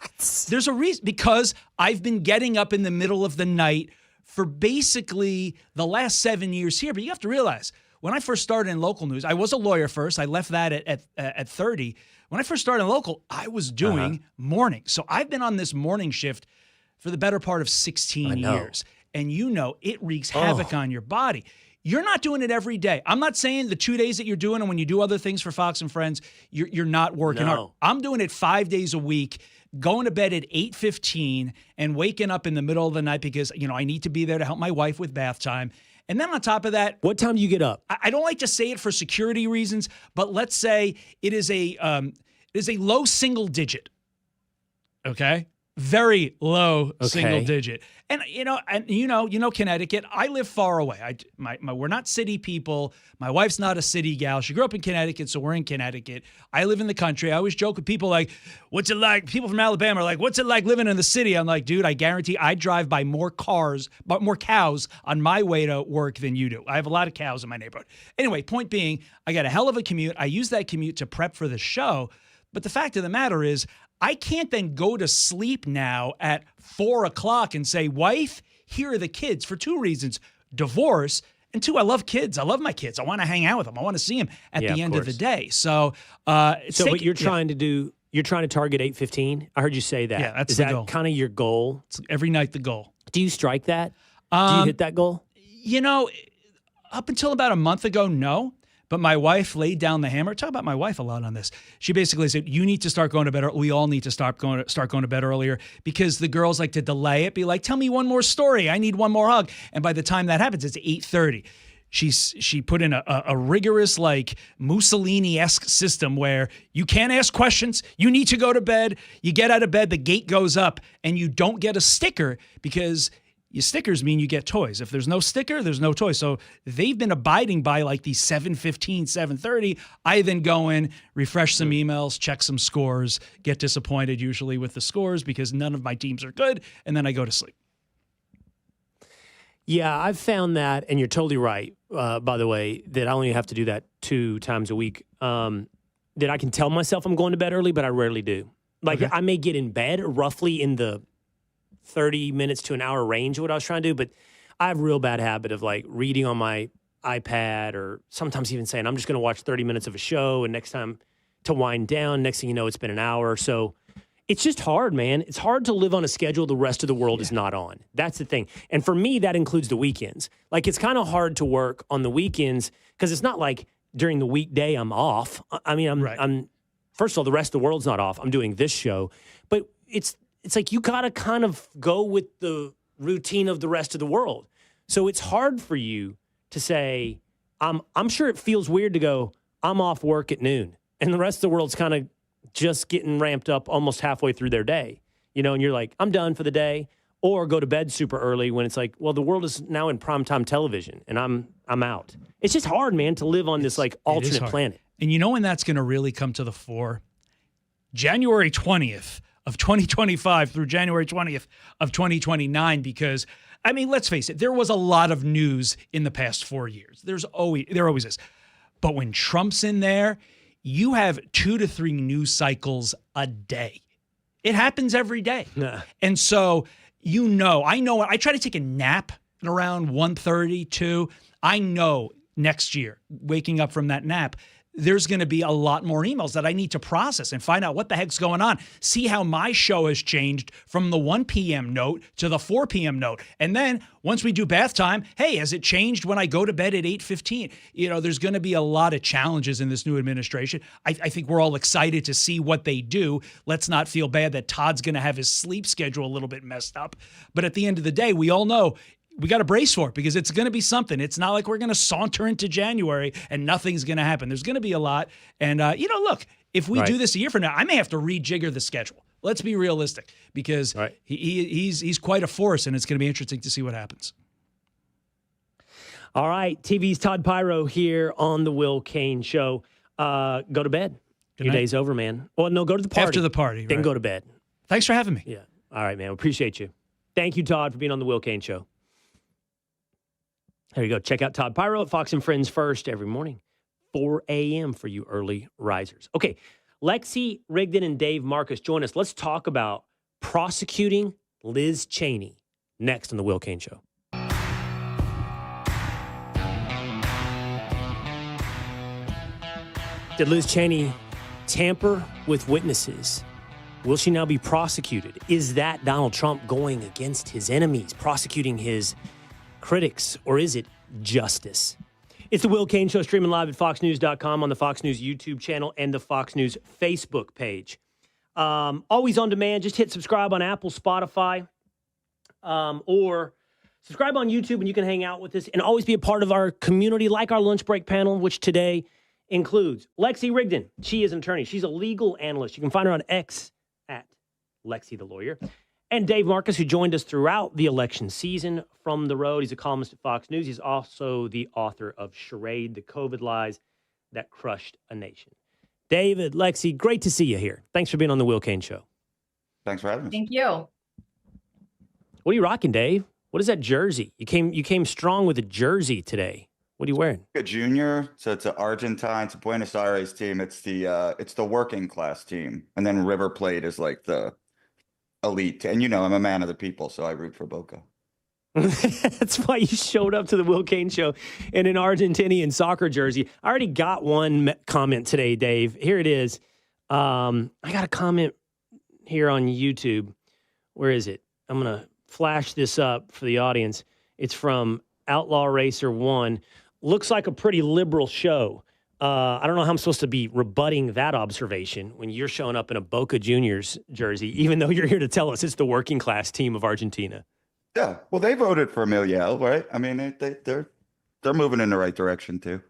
there's a reason, because I've been getting up in the middle of the night for basically the last 7 years here. But you have to realize, when I first started in local news, I was a lawyer first. I left that at 30. When I first started in local, I was doing morning. So I've been on this morning shift for the better part of 16 years. And it wreaks havoc on your body. You're not doing it every day. I'm not saying the 2 days that you're doing and when you do other things for Fox and Friends, you're not working hard. I'm doing it 5 days a week, going to bed at 8:15 and waking up in the middle of the night because, I need to be there to help my wife with bath time. And then on top of that, what time do you get up? I don't like to say it for security reasons, but let's say it is a low single digit. Okay? Very low single digit. And you know Connecticut. I live far away. We're not city people. My wife's not a city gal. She grew up in Connecticut, so we're in Connecticut. I live in the country. I always joke with people like, "What's it like?" People from Alabama are like, "What's it like living in the city?" I'm like, "Dude, I guarantee I drive by more cows on my way to work than you do. I have a lot of cows in my neighborhood." Anyway, point being, I got a hell of a commute. I use that commute to prep for the show. But the fact of the matter is, I can't then go to sleep now at 4 o'clock and say, "Wife, here are the kids," for two reasons: divorce, and two, I love kids. I love my kids. I want to hang out with them. I want to see them at the end of the day. So, but you're trying to target 8:15. I heard you say that. Yeah, that's Is the that goal. kind of your goal? It's every night the goal. Do you strike that? Do you hit that goal? Up until about a month ago, no. But my wife laid down the hammer. Talk about my wife a lot on this. She basically said, "You need to start going to bed. We all need to start going to bed earlier," because the girls like to delay it. Be like, "Tell me one more story. I need one more hug." And by the time that happens, it's 8:30. She put in a rigorous, like Mussolini-esque system where you can't ask questions. You need to go to bed. You get out of bed, the gate goes up, and you don't get a sticker because your stickers mean you get toys. If there's no sticker, there's no toy. So they've been abiding by like these 7:15, 7:30. I then go in, refresh some emails, check some scores, get disappointed usually with the scores because none of my teams are good, and then I go to sleep. Yeah, I've found that, and you're totally right, by the way, that I only have to do that 2 times a week, that I can tell myself I'm going to bed early, but I rarely do. Like, I may get in bed roughly in the 30 minutes to an hour range of what I was trying to do, but I have a real bad habit of like reading on my iPad or sometimes even saying, I'm just going to watch 30 minutes of a show and next time to wind down, next thing you know, it's been an hour. So it's just hard, man. It's hard to live on a schedule the rest of the world is not on. That's the thing. And for me, that includes the weekends. Like it's kind of hard to work on the weekends because it's not like during the weekday I'm off. I mean, I'm first of all, the rest of the world's not off. I'm doing this show, but it's like you got to kind of go with the routine of the rest of the world. So it's hard for you to say, I'm sure it feels weird to go, I'm off work at noon. And the rest of the world's kind of just getting ramped up almost halfway through their day. And you're like, I'm done for the day. Or go to bed super early when it's like, well, the world is now in primetime television and I'm out. It's just hard, man, to live on this like alternate planet. And you know when that's going to really come to the fore? January 20th. Of 2025 through January 20th of 2029, because, I mean, let's face it, there was a lot of news in the past 4 years. There always is. But when Trump's in there, you have 2 to 3 news cycles a day. It happens every day. Nah. And so, I try to take a nap at around 1:30, 2. I know next year, waking up from that nap, there's going to be a lot more emails that I need to process and find out what the heck's going on. See how my show has changed from the 1 p.m. note to the 4 p.m. note. And then once we do bath time, hey, has it changed when I go to bed at 8:15? There's going to be a lot of challenges in this new administration. I think we're all excited to see what they do. Let's not feel bad that Todd's going to have his sleep schedule a little bit messed up. But at the end of the day, we all know we got to brace for it because it's going to be something. It's not like we're going to saunter into January and nothing's going to happen. There's going to be a lot. And, look, if we do this a year from now, I may have to rejigger the schedule. Let's be realistic because he's quite a force, and it's going to be interesting to see what happens. All right. TV's Todd Piro here on the Will Cain Show. Go to bed. Your day's over, man. Well, no, go to the party. After the party. Then go to bed. Thanks for having me. Yeah. All right, man. Appreciate you. Thank you, Todd, for being on the Will Cain Show. There you go. Check out Todd Piro at Fox & Friends first every morning, 4 a.m. for you early risers. Okay, Lexie, Rigden, and Dave Marcus join us. Let's talk about prosecuting Liz Cheney next on the Will Cain Show. Did Liz Cheney tamper with witnesses? Will she now be prosecuted? Is that Donald Trump going against his enemies, prosecuting his critics, or is it justice? It's the Will Cain Show, streaming live at foxnews.com, on the Fox News YouTube channel and the Fox News Facebook page. Always on demand. Just hit subscribe on Apple, Spotify, or subscribe on YouTube, and you can hang out with us and always be a part of our community, like our lunch break panel, which today includes Lexie Rigden. She is an attorney. She's a legal analyst. You can find her on X at Lexie the Lawyer. And Dave Marcus, who joined us throughout the election season from the road. He's a columnist at Fox News. He's also the author of Charade, the COVID Lies That Crushed a Nation. David, Lexie, great to see you here. Thanks for being on the Will Cain Show. Thanks for having us. Thank you. What are you rocking, Dave? What is that jersey? You came strong with a jersey today. What are you wearing? A junior, so it's an Argentine, it's a Buenos Aires team. It's the working class team, and then River Plate is like the elite. And I'm a man of the people, so I root for Boca. That's why you showed up to the Will Cain Show in an Argentinian soccer jersey. I already got one comment today, Dave. Here it is. I got a comment here on YouTube. Where is it? I'm going to flash this up for the audience. It's from Outlaw Racer 1. Looks like a pretty liberal show. I don't know how I'm supposed to be rebutting that observation when you're showing up in a Boca Juniors jersey, even though you're here to tell us it's the working class team of Argentina. Yeah, well, they voted for Miliel, right? I mean, they're moving in the right direction too.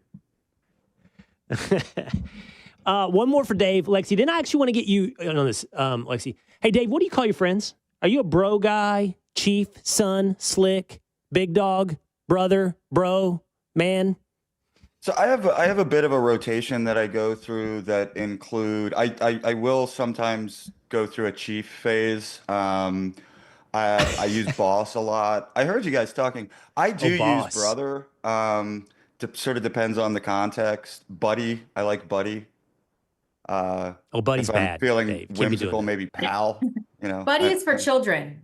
One more for Dave, Lexie. Then I actually want to get you on this, Lexie. Hey, Dave, what do you call your friends? Are you a bro guy, chief, son, slick, big dog, brother, bro, man? So I have a bit of a rotation that I go through that include I will sometimes go through a chief phase. I use boss a lot. I heard you guys talking. I do use brother. Sort of depends on the context. Buddy, I like buddy. Buddy's if I'm bad. feeling Dave. whimsical, maybe pal. Buddy is for children.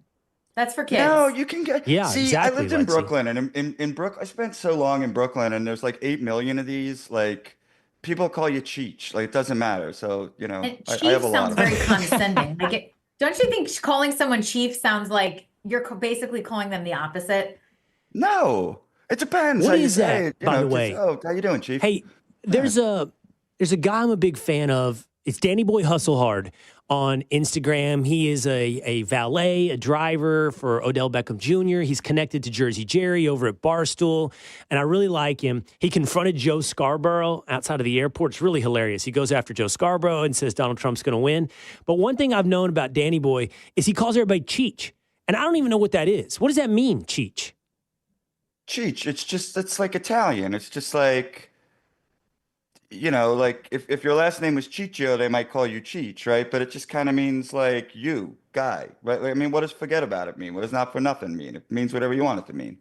That's for kids. No, you can get. Yeah, see, exactly, I lived in Lexie. Brooklyn, and in Brooklyn, I spent so long in Brooklyn, and there's like 8 million of these. Like, people call you Cheech. Like, it doesn't matter. So And I chief have a lot sounds of. very condescending. Don't you think calling someone chief sounds like you're basically calling them the opposite? No, it depends. What how you is say that, it, by the way? How you doing, Chief? Hey, there's a guy I'm a big fan of. It's Danny Boy Hustlehard on Instagram. He is a valet, a driver for Odell Beckham Jr. He's connected to Jersey Jerry over at Barstool, and I really like him. He confronted Joe Scarborough outside of the airport. It's really hilarious. He goes after Joe Scarborough and says Donald Trump's going to win. But one thing I've known about Danny Boy is he calls everybody Cheech, and I don't even know what that is. What does that mean, Cheech? Cheech. It's like Italian. It's just like, like if your last name was Ciccio, they might call you Cheech, right? But it just kind of means like you, guy, right? I mean, what does forget about it mean? What does not for nothing mean? It means whatever you want it to mean.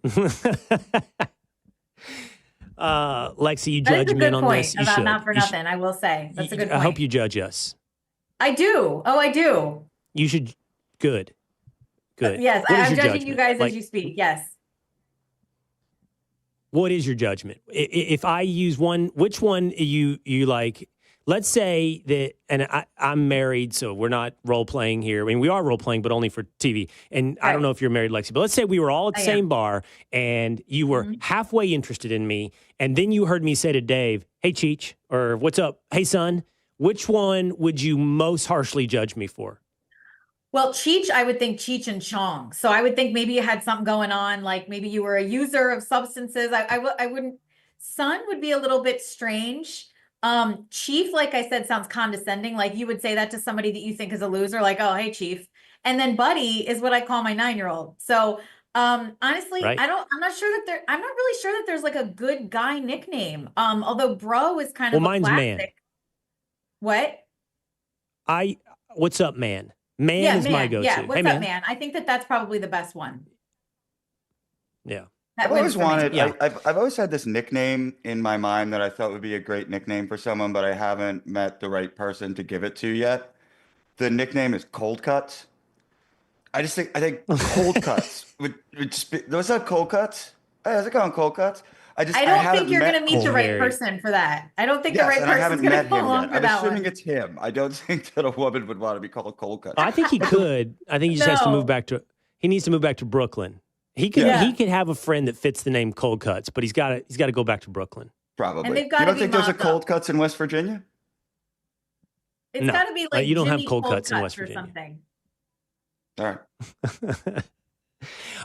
Lexie, you That judge is a me good on point this. You about should. not for nothing. I will say that's a good point. I hope you judge us. I do. Oh, I do. You should. Good. Yes, What is I'm your judging you judgment? guys as you speak. Yes. What is your judgment? If I use one, which one you like? Let's say that, and I'm married, so we're not role playing here. I mean, we are role playing, but only for TV. And I don't know if you're married, Lexie, but let's say we were all at the same bar, and you were halfway interested in me, and then you heard me say to Dave, "Hey, Cheech," or "What's up? Hey, son." Which one would you most harshly judge me for? Well, Cheech, I would think Cheech and Chong. So I would think maybe you had something going on, like maybe you were a user of substances. I wouldn't. Son would be a little bit strange. Chief, like I said, sounds condescending. Like you would say that to somebody that you think is a loser, like, "Oh, hey, Chief." And then Buddy is what I call my 9-year-old. So honestly, Right. I'm not really sure that there's like a good guy nickname. Although bro is kind of a mine's classic. man. What? What's up, man? Man is my go-to. Yeah, what's hey, up, man? I think that's probably the best one. Yeah. I've always wanted. Yeah. I've always had this nickname in my mind that I thought would be a great nickname for someone, but I haven't met the right person to give it to yet. The nickname is Cold Cuts. I think Cold Cuts would just be. What's up, Cold Cuts? Hey, how's it going, Cold Cuts? I don't think you're going to meet the right person for that. I don't think the right person's going to come along for that I'm assuming one. it's him. I don't think that a woman would want to be called Cold Cuts. I think he could. I think he just has to move back to. He needs to move back to Brooklyn. He could. Yeah. He could have a friend that fits the name Cold Cuts, but he's got to go back to Brooklyn. Probably. And they've You gotta don't be think there's a mobbed Cold up. Cuts in West Virginia? It's No. got to be like You don't have Jimmy Cold Cuts in West or Virginia. something. All right.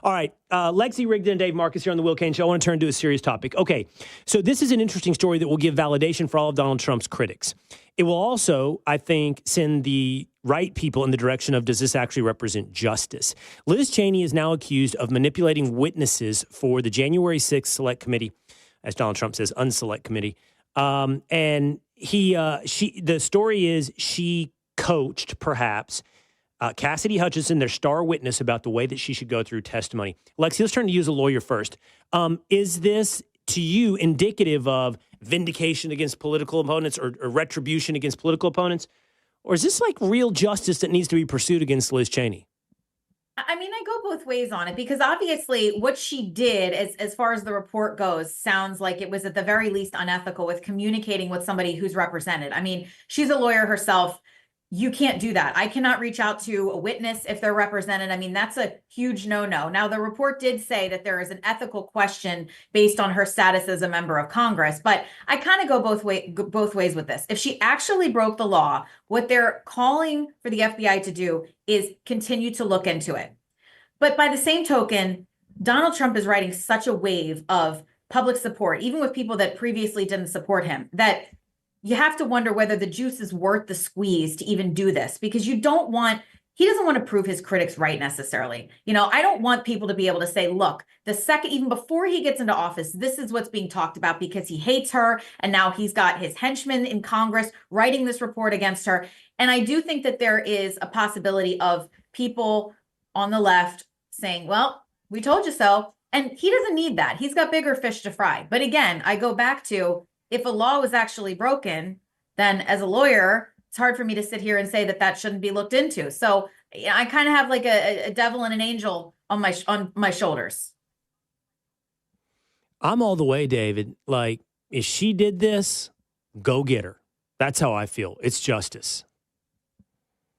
All right. Lexie, Rigden, and Dave Marcus here on the Will Cain Show. I want to turn to a serious topic. Okay. So this is an interesting story that will give validation for all of Donald Trump's critics. It will also, I think, send the right people in the direction of, does this actually represent justice? Liz Cheney is now accused of manipulating witnesses for the January 6th Select Committee, as Donald Trump says, unselect committee. And the story is she coached, perhaps, Cassidy Hutchinson, their star witness, about the way that she should go through testimony. Lexie, let's turn to you as a lawyer first. Is this, to you, indicative of vindication against political opponents or retribution against political opponents? Or is this like real justice that needs to be pursued against Liz Cheney? I mean, I go both ways on it, because obviously what she did, as far as the report goes, sounds like it was at the very least unethical with communicating with somebody who's represented. I mean, she's a lawyer herself. You can't do that. I cannot reach out to a witness if they're represented. I mean, that's a huge no-no. Now, the report did say that there is an ethical question based on her status as a member of Congress, but I kind of go both ways with this. If she actually broke the law, what they're calling for the FBI to do is continue to look into it. But by the same token, Donald Trump is riding such a wave of public support, even with people that previously didn't support him, that you have to wonder whether the juice is worth the squeeze to even do this, because he doesn't want to prove his critics right necessarily. I don't want people to be able to say, look, the second, even before he gets into office, this is what's being talked about because he hates her. And now he's got his henchmen in Congress writing this report against her. And I do think that there is a possibility of people on the left saying, well, we told you so. And he doesn't need that. He's got bigger fish to fry. But again, I go back to, if a law was actually broken, then as a lawyer, it's hard for me to sit here and say that that shouldn't be looked into. So I kind of have like a devil and an angel on my shoulders. I'm all the way, David. Like, if she did this, go get her. That's how I feel. It's justice.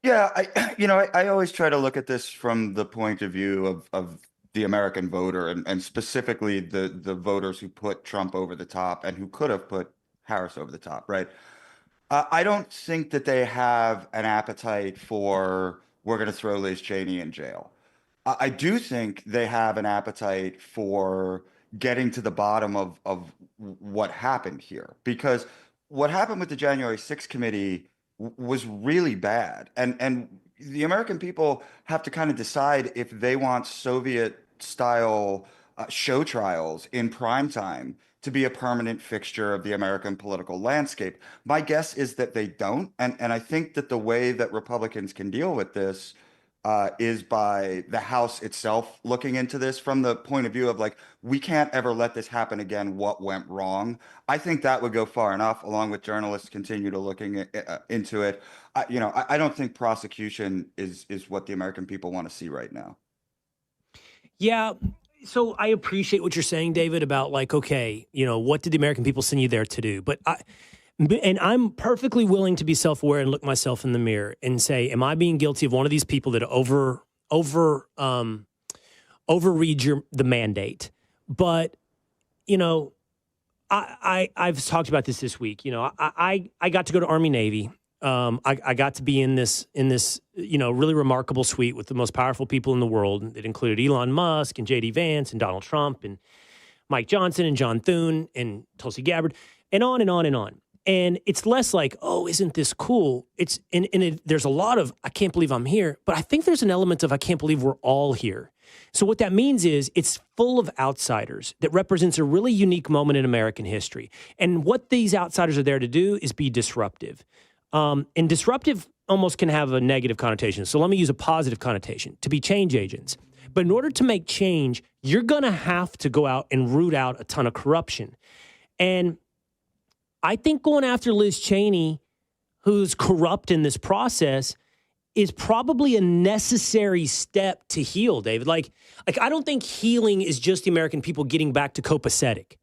Yeah, I always try to look at this from the point of view of the American voter, and specifically the voters who put Trump over the top and who could have put Harris over the top, right? I don't think that they have an appetite for, we're going to throw Liz Cheney in jail. I do think they have an appetite for getting to the bottom of what happened here, because what happened with the January 6th committee was really bad. And the American people have to kind of decide if they want Soviet-style show trials in prime time to be a permanent fixture of the American political landscape. My guess is that they don't. And I think that the way that Republicans can deal with this is by the House itself looking into this from the point of view of, like, we can't ever let this happen again. What went wrong? I think that would go far enough, along with journalists continue to looking into it. I don't think prosecution is what the American people want to see right now. Yeah. So I appreciate what you're saying, David, about like, okay, what did the American people send you there to do? But I'm perfectly willing to be self-aware and look myself in the mirror and say, am I being guilty of one of these people that overread the mandate? But, I've talked about this week. I got to go to Army Navy. I got to be in this really remarkable suite with the most powerful people in the world. It included Elon Musk and J.D. Vance and Donald Trump and Mike Johnson and John Thune and Tulsi Gabbard and on and on and on. And it's less like, oh, isn't this cool? It's there's a lot of, I can't believe I'm here. But I think there's an element of, I can't believe we're all here. So what that means is it's full of outsiders that represents a really unique moment in American history. And what these outsiders are there to do is be disruptive. And disruptive almost can have a negative connotation. So let me use a positive connotation, to be change agents. But in order to make change, you're going to have to go out and root out a ton of corruption. And I think going after Liz Cheney, who's corrupt in this process, is probably a necessary step to heal, David. Like I don't think healing is just the American people getting back to copacetic.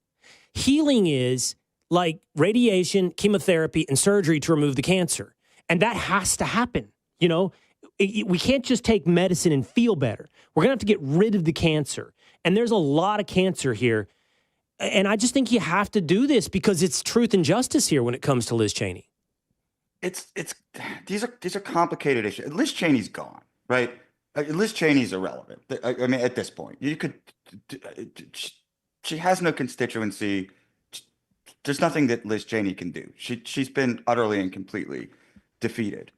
Healing is like radiation, chemotherapy, and surgery to remove the cancer. And that has to happen. We can't just take medicine and feel better. We're going to have to get rid of the cancer. And there's a lot of cancer here. And I just think you have to do this because it's truth and justice here when it comes to Liz Cheney. These are complicated issues. Liz Cheney's gone, right? Liz Cheney's irrelevant. I mean, at this point, she has no constituency. There's nothing that Liz Cheney can do. She's been utterly and completely defeated.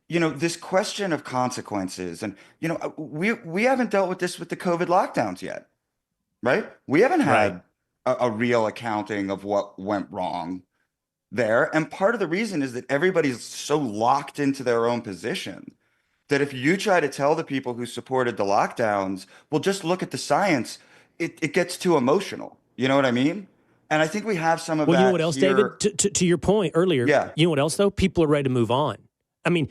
this question of consequences, and we haven't dealt with this with the COVID lockdowns yet, right? We haven't had a real accounting of what went wrong there. And part of the reason is that everybody's so locked into their own position that if you try to tell the people who supported the lockdowns, well, just look at the science, it gets too emotional. You know what I mean? And I think we have some of that. Well, you know what else, here. David? To your point earlier, you know what else, though? People are ready to move on. I mean,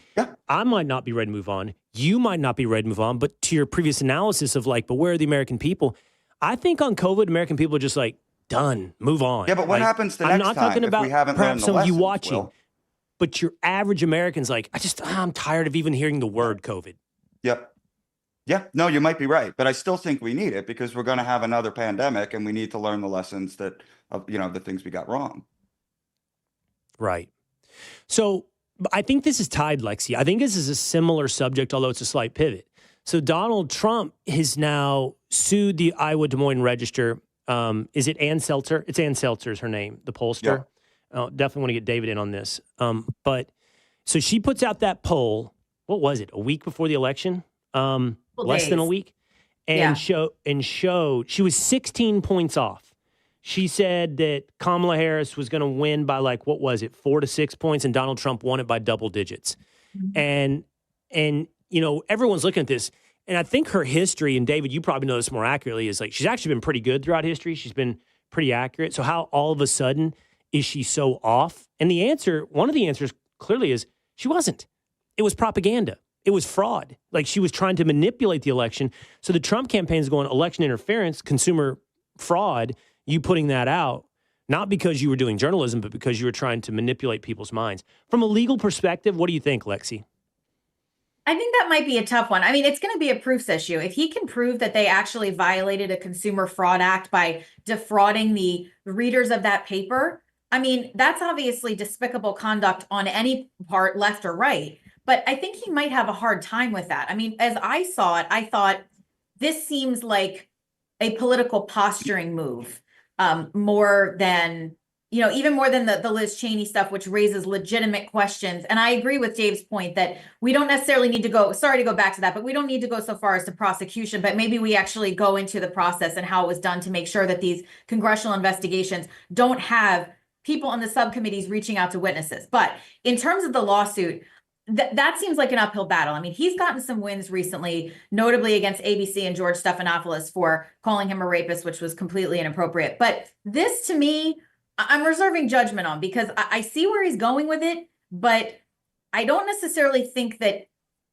I might not be ready to move on. You might not be ready to move on. But to your previous analysis of but where are the American people? I think on COVID, American people are just done, move on. Yeah, but what happens the next time talking about if we haven't perhaps learned the some lessons, of you watching, Will? But your average American's I'm tired of even hearing the word COVID. Yep. Yeah, no, you might be right, but I still think we need it because we're going to have another pandemic, and we need to learn the lessons the things we got wrong. Right. So I think this is tied, Lexie. I think this is a similar subject, although it's a slight pivot. So Donald Trump has now sued the Iowa Des Moines Register. Is it Ann Seltzer? It's Ann Seltzer is her name, the pollster. Yeah. Definitely want to get David in on this. But so she puts out that poll. What was it? A week before the election? Less than a week. And showed she was 16 points off. She said that Kamala Harris was going to win by 4 to 6 points, and Donald Trump won it by double digits. Mm-hmm. And everyone's looking at this. And I think her history, and David, you probably know this more accurately, is she's actually been pretty good throughout history. She's been pretty accurate. So how all of a sudden is she so off? And one of the answers clearly is she wasn't. It was propaganda. It was fraud. She was trying to manipulate the election. So the Trump campaign is going election interference, consumer fraud, you putting that out, not because you were doing journalism, but because you were trying to manipulate people's minds. From a legal perspective, what do you think, Lexie? I think that might be a tough one. I mean, it's going to be a proofs issue. If he can prove that they actually violated a Consumer Fraud Act by defrauding the readers of that paper, I mean, that's obviously despicable conduct on any part, left or right. But I think he might have a hard time with that. I mean, as I saw it, I thought this seems like a political posturing move more than, even more than the Liz Cheney stuff, which raises legitimate questions. And I agree with Dave's point that we don't necessarily need to go, sorry to go back to that, but we don't need to go so far as to prosecution, but maybe we actually go into the process and how it was done to make sure that these congressional investigations don't have people on the subcommittees reaching out to witnesses. But in terms of the lawsuit, that seems like an uphill battle. I mean, he's gotten some wins recently, notably against ABC and George Stephanopoulos for calling him a rapist, which was completely inappropriate. But this, to me, I'm reserving judgment on because I see where he's going with it, but I don't necessarily think that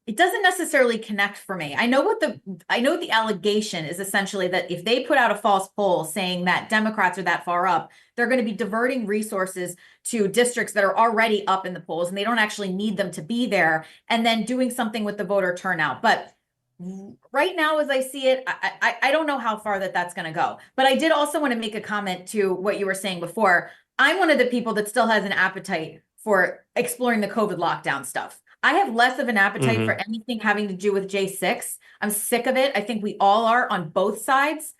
it doesn't necessarily connect for me. I know what the allegation is essentially that if they put out a false poll saying that Democrats are that far up, they're going to be diverting resources to districts that are already up in the polls and they don't actually need them to be there, and then doing something with the voter turnout. But right now, as I see it, I don't know how far that's going to go. But I did also want to make a comment to what you were saying before. I'm one of the people that still has an appetite for exploring the COVID lockdown stuff. I have less of an appetite for anything having to do with J6. I'm sick of it. I think we all are on both sides.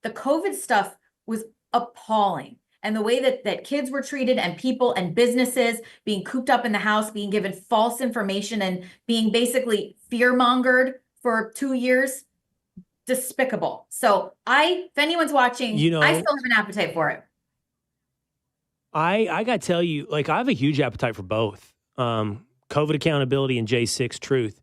The COVID stuff was appalling. And the way that kids were treated and people and businesses being cooped up in the house, being given false information and being basically fear-mongered for 2 years, despicable. So if anyone's watching, I still have an appetite for it. I got to tell you, I have a huge appetite for both. COVID accountability and J6 truth.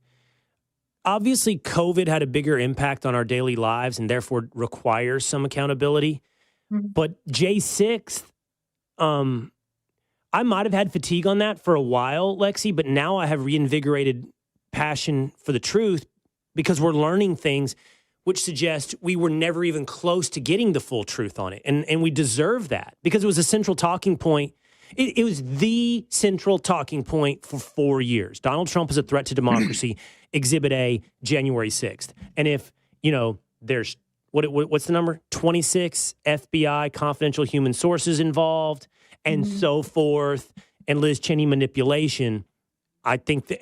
Obviously, COVID had a bigger impact on our daily lives and therefore requires some accountability. Mm-hmm. But J6, I might have had fatigue on that for a while, Lexie, but now I have reinvigorated passion for the truth because we're learning things which suggest we were never even close to getting the full truth on it. And we deserve that because it was a central talking point. It was the central talking point for 4 years. Donald Trump is a threat to democracy, Exhibit A, January 6th. And if, there's, what's the number? 26 FBI confidential human sources involved and so forth, and Liz Cheney manipulation, I think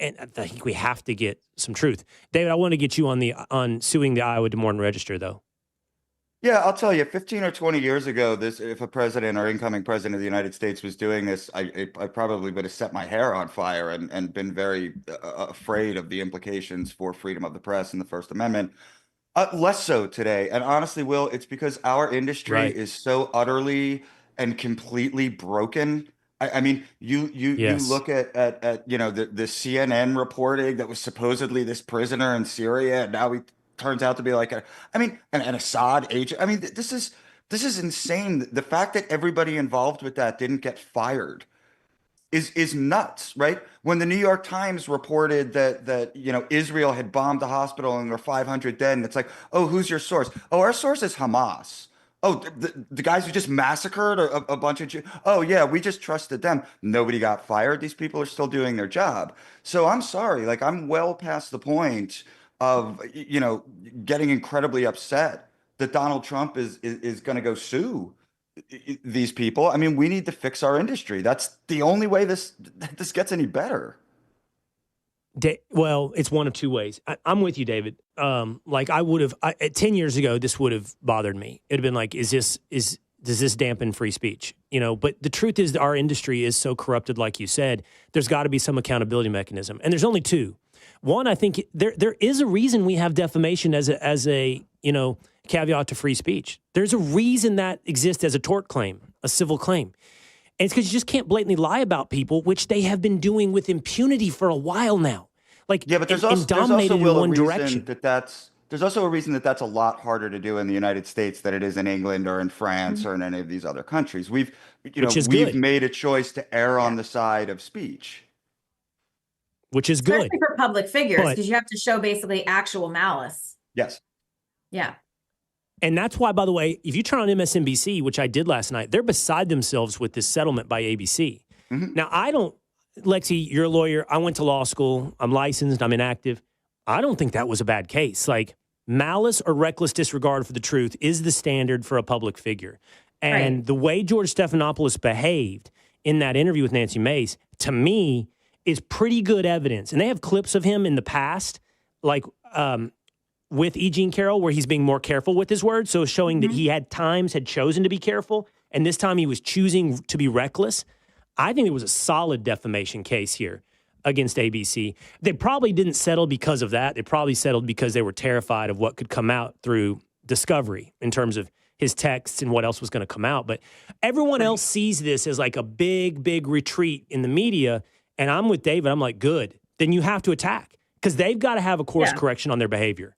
we have to get some truth. David, I want to get you on suing the Iowa Des Moines Register, though. Yeah, I'll tell you, 15 or 20 years ago, if a president or incoming president of the United States was doing this, I probably would have set my hair on fire and been very afraid of the implications for freedom of the press and the First Amendment. Less so today. And honestly, Will, it's because our industry is so utterly and completely broken. I mean, you look at the CNN reporting that was supposedly this prisoner in Syria, and now he turns out to be like an Assad agent. I mean, this is insane. The fact that everybody involved with that didn't get fired is nuts, right? When the New York Times reported that Israel had bombed the hospital and there were 500 dead, and it's like, oh, who's your source? Oh, our source is Hamas. Oh, the guys who just massacred a bunch of Jews. Oh, yeah, we just trusted them. Nobody got fired. These people are still doing their job. So I'm sorry, like I'm well past the point of getting incredibly upset that Donald Trump is going to go sue these people. I mean, we need to fix our industry. That's the only way this gets any better. Well, it's one of two ways. I'm with you, David. Like I would have 10 years ago, this would have bothered me. It'd have been like, does this dampen free speech? But the truth is that our industry is so corrupted, like you said, there's got to be some accountability mechanism. And there's only two. One, I think there is a reason we have defamation as a caveat to free speech. There's a reason that exists as a tort claim, a civil claim. And it's because you just can't blatantly lie about people, which they have been doing with impunity for a while now. Like, yeah, but there's also a reason that that's a lot harder to do in the United States than it is in England or in France or in any of these other countries. We've made a choice to err on the side of speech. Which is good. Especially for public figures, because you have to show basically actual malice. Yes. Yeah. And that's why, by the way, if you turn on MSNBC, which I did last night, they're beside themselves with this settlement by ABC. Mm-hmm. Now, Lexie, you're a lawyer. I went to law school. I'm licensed. I'm inactive. I don't think that was a bad case. Like, malice or reckless disregard for the truth is the standard for a public figure. And the way George Stephanopoulos behaved in that interview with Nancy Mace, to me, is pretty good evidence. And they have clips of him in the past, like with E. Jean Carroll, where he's being more careful with his words. So showing that he had chosen to be careful. And this time he was choosing to be reckless. I think it was a solid defamation case here against ABC. They probably didn't settle because of that. They probably settled because they were terrified of what could come out through discovery in terms of his texts and what else was going to come out. But everyone else sees this as like a big, big retreat in the media. And I'm with David. I'm like, good. Then you have to attack because they've got to have a course correction on their behavior.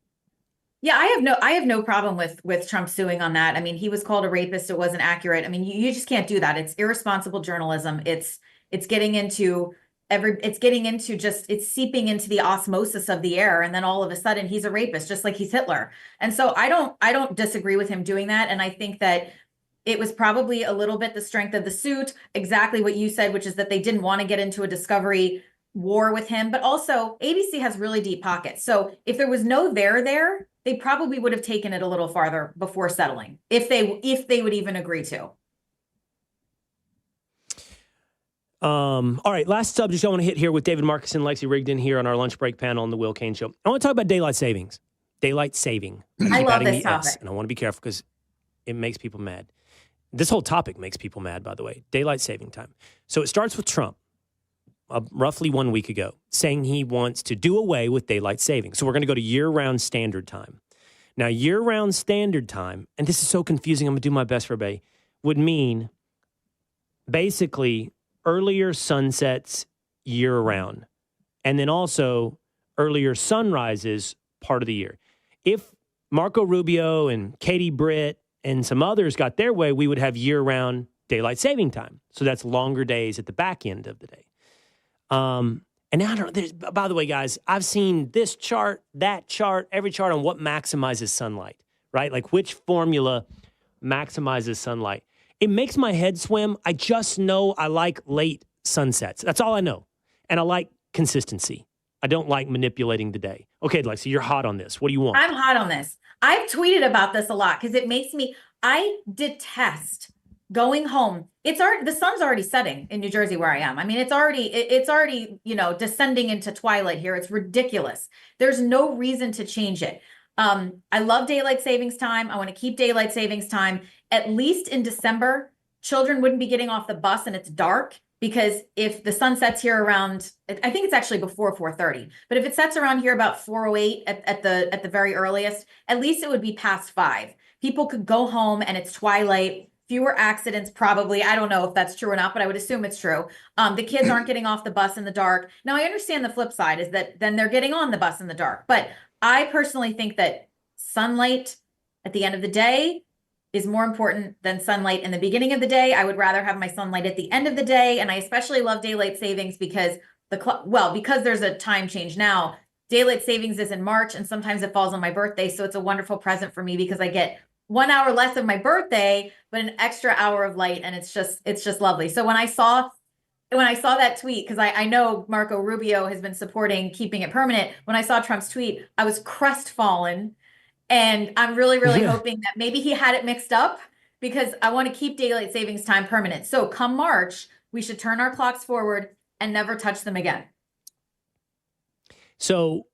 Yeah, I have no problem with Trump suing on that. I mean, he was called a rapist. It wasn't accurate. I mean, you just can't do that. It's irresponsible journalism. It's getting into it's seeping into the osmosis of the air. And then all of a sudden he's a rapist, just like he's Hitler. And so I don't disagree with him doing that. And I think that it was probably a little bit the strength of the suit, exactly what you said, which is that they didn't want to get into a discovery war with him. But also ABC has really deep pockets. So if there was no there, they probably would have taken it a little farther before settling, if they would even agree to. All right, last subject I want to hit here with David Marcus and Lexie Rigden here on our lunch break panel on the Will Cain Show. I want to talk about daylight savings. Daylight saving. I love this topic. And I want to be careful because it makes people mad. This whole topic makes people mad, by the way. Daylight saving time. So it starts with Trump roughly 1 week ago saying he wants to do away with daylight saving. So we're going to go to year-round standard time. Now, year-round standard time, and this is so confusing, I'm going to do my best for everybody, would mean basically earlier sunsets year-round, and then also earlier sunrises part of the year. If Marco Rubio and Katie Britt and some others got their way, we would have year-round daylight saving time. So that's longer days at the back end of the day. And now, by the way, guys, I've seen this chart, that chart, every chart on what maximizes sunlight, right? Like which formula maximizes sunlight. It makes my head swim. I just know I like late sunsets. That's all I know. And I like consistency. I don't like manipulating the day. Okay, Lexie, you're hot on this. What do you want? I'm hot on this. I've tweeted about this a lot because it makes me, I detest going home. The sun's already setting in New Jersey where I am. I mean, it's already, descending into twilight here. It's ridiculous. There's no reason to change it. I love daylight savings time. I want to keep daylight savings time. At least in December, children wouldn't be getting off the bus and it's dark, because if the sun sets here around, I think it's actually before 4:30, but if it sets around here about 4:08 at the very earliest, at least it would be past 5. People could go home and it's twilight. Fewer accidents, probably. I don't know if that's true or not, but I would assume it's true. The kids aren't getting off the bus in the dark. Now, I understand the flip side is that then they're getting on the bus in the dark. But I personally think that sunlight at the end of the day is more important than sunlight in the beginning of the day. I would rather have my sunlight at the end of the day. And I especially love daylight savings because because there's a time change now. Daylight savings is in March, and sometimes it falls on my birthday. So it's a wonderful present for me because I get 1 hour less of my birthday, but an extra hour of light. And it's just lovely. So when I saw that tweet, because I know Marco Rubio has been supporting keeping it permanent. When I saw Trump's tweet, I was crestfallen. And I'm really, really hoping that maybe he had it mixed up, because I want to keep daylight savings time permanent. So come March, we should turn our clocks forward and never touch them again. So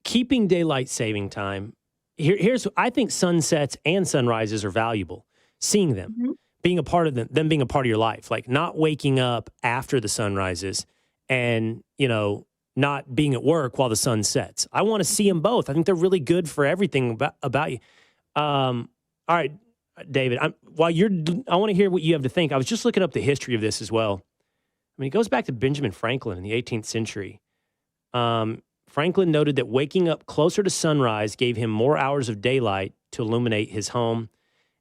keeping daylight saving time, here's, I think sunsets and sunrises are valuable. Seeing them, being a part of them being a part of your life, like not waking up after the sun rises and, not being at work while the sun sets. I want to see them both. I think they're really good for everything about you. All right, David, I want to hear what you have to think. I was just looking up the history of this as well. I mean, it goes back to Benjamin Franklin in the 18th century. Franklin noted that waking up closer to sunrise gave him more hours of daylight to illuminate his home,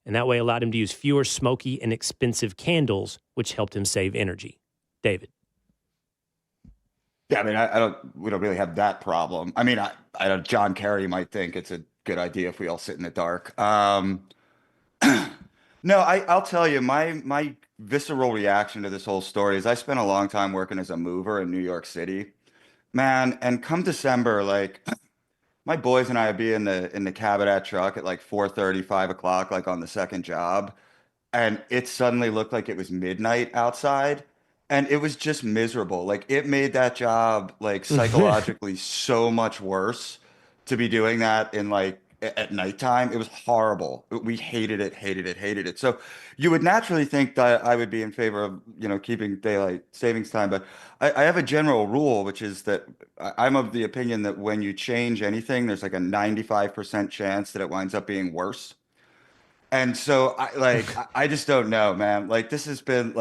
and that way allowed him to use fewer smoky and expensive candles, which helped him save energy. David. Yeah, I mean, we don't really have that problem. I mean, I know John Kerry might think it's a good idea if we all sit in the dark. No, I'll tell you, my visceral reaction to this whole story is I spent a long time working as a mover in New York City, man. And come December, like my boys and I would be in the cab of that truck at like 4:30, 5 o'clock, like on the second job, and it suddenly looked like it was midnight outside. And it was just miserable. Like it made that job like psychologically so much worse to be doing that in like at nighttime. It was horrible. We hated it. So you would naturally think that I would be in favor of, keeping daylight savings time. But I have a general rule, which is that I'm of the opinion that when you change anything, there's like a 95% chance that it winds up being worse. And so I just don't know, man. Like this has been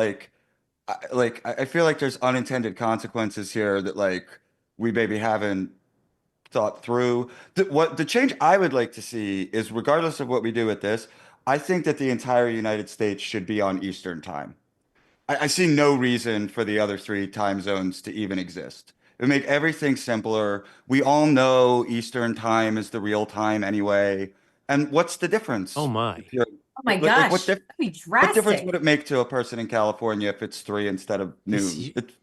I feel like there's unintended consequences here that like we maybe haven't thought through. The change I would like to see is, regardless of what we do with this, I think that the entire United States should be on Eastern time. I see no reason for the other 3 time zones to even exist. It would make everything simpler. We all know Eastern time is the real time anyway. And what's the difference? Oh my. Oh my gosh, that'd be drastic. What difference would it make to a person in California if it's 3 instead of noon? It'd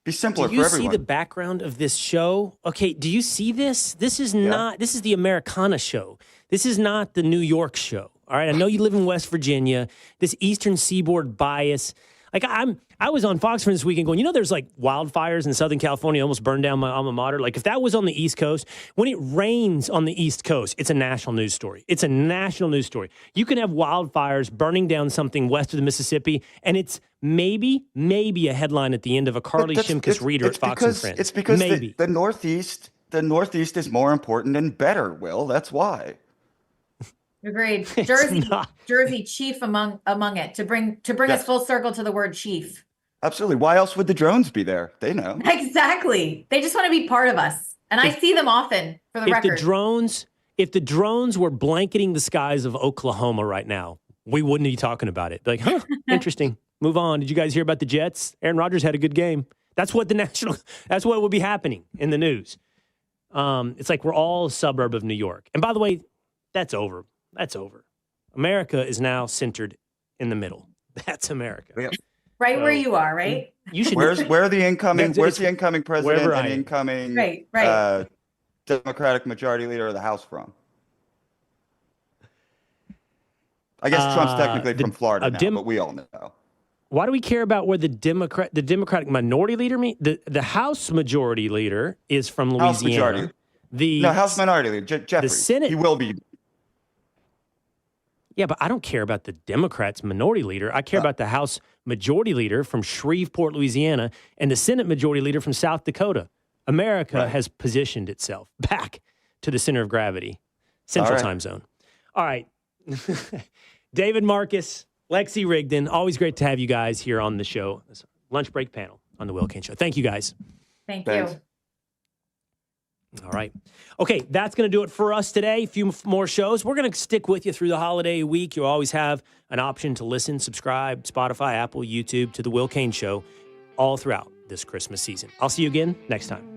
be simpler for everyone. Do you see the background of this show? Okay, do you see this? This is not, this is the Americana show. This is not the New York show. All right, I know you live in West Virginia. This Eastern Seaboard bias. Like I was on Fox for this weekend going, there's like wildfires in Southern California, almost burned down my alma mater. Like if that was on the East Coast, when it rains on the East Coast, it's a national news story. It's a national news story. You can have wildfires burning down something west of the Mississippi, and it's maybe a headline at the end of a Carly Shimkus reader at Fox and Friends. It's because the Northeast is more important and better, Will. That's why. Agreed. Jersey chief among it to bring us full circle to the word chief. Absolutely. Why else would the drones be there? They know. Exactly. They just want to be part of us. And I see them often, for the record. If the drones were blanketing the skies of Oklahoma right now, we wouldn't be talking about it. Like, interesting. Move on. Did you guys hear about the Jets? Aaron Rodgers had a good game. That's what would be happening in the news. It's like we're all a suburb of New York. And by the way, that's over. That's over. America is now centered in the middle. That's America. Yeah. Right where you are, right? You should. Where's the incoming president and incoming Democratic Majority Leader of the House from? I guess Trump's technically from Florida now, but we all know. Why do we care about where the Democratic Minority Leader means? The House Majority Leader is from Louisiana. No, House Minority Leader, Jeffries. The Senate. He will be. Yeah, but I don't care about the Democrats' minority leader. I care about the House Majority Leader from Shreveport, Louisiana, and the Senate Majority Leader from South Dakota. America has positioned itself back to the center of gravity, Central Time Zone. All right. David Marcus, Lexie Rigden, always great to have you guys here on the show. Lunch break panel on the Will Cain Show. Thank you, guys. Thank you. All right. Okay, that's going to do it for us today. A few more shows. We're going to stick with you through the holiday week. You'll always have an option to listen, subscribe, Spotify, Apple, YouTube, to the Will Cain Show all throughout this Christmas season. I'll see you again next time.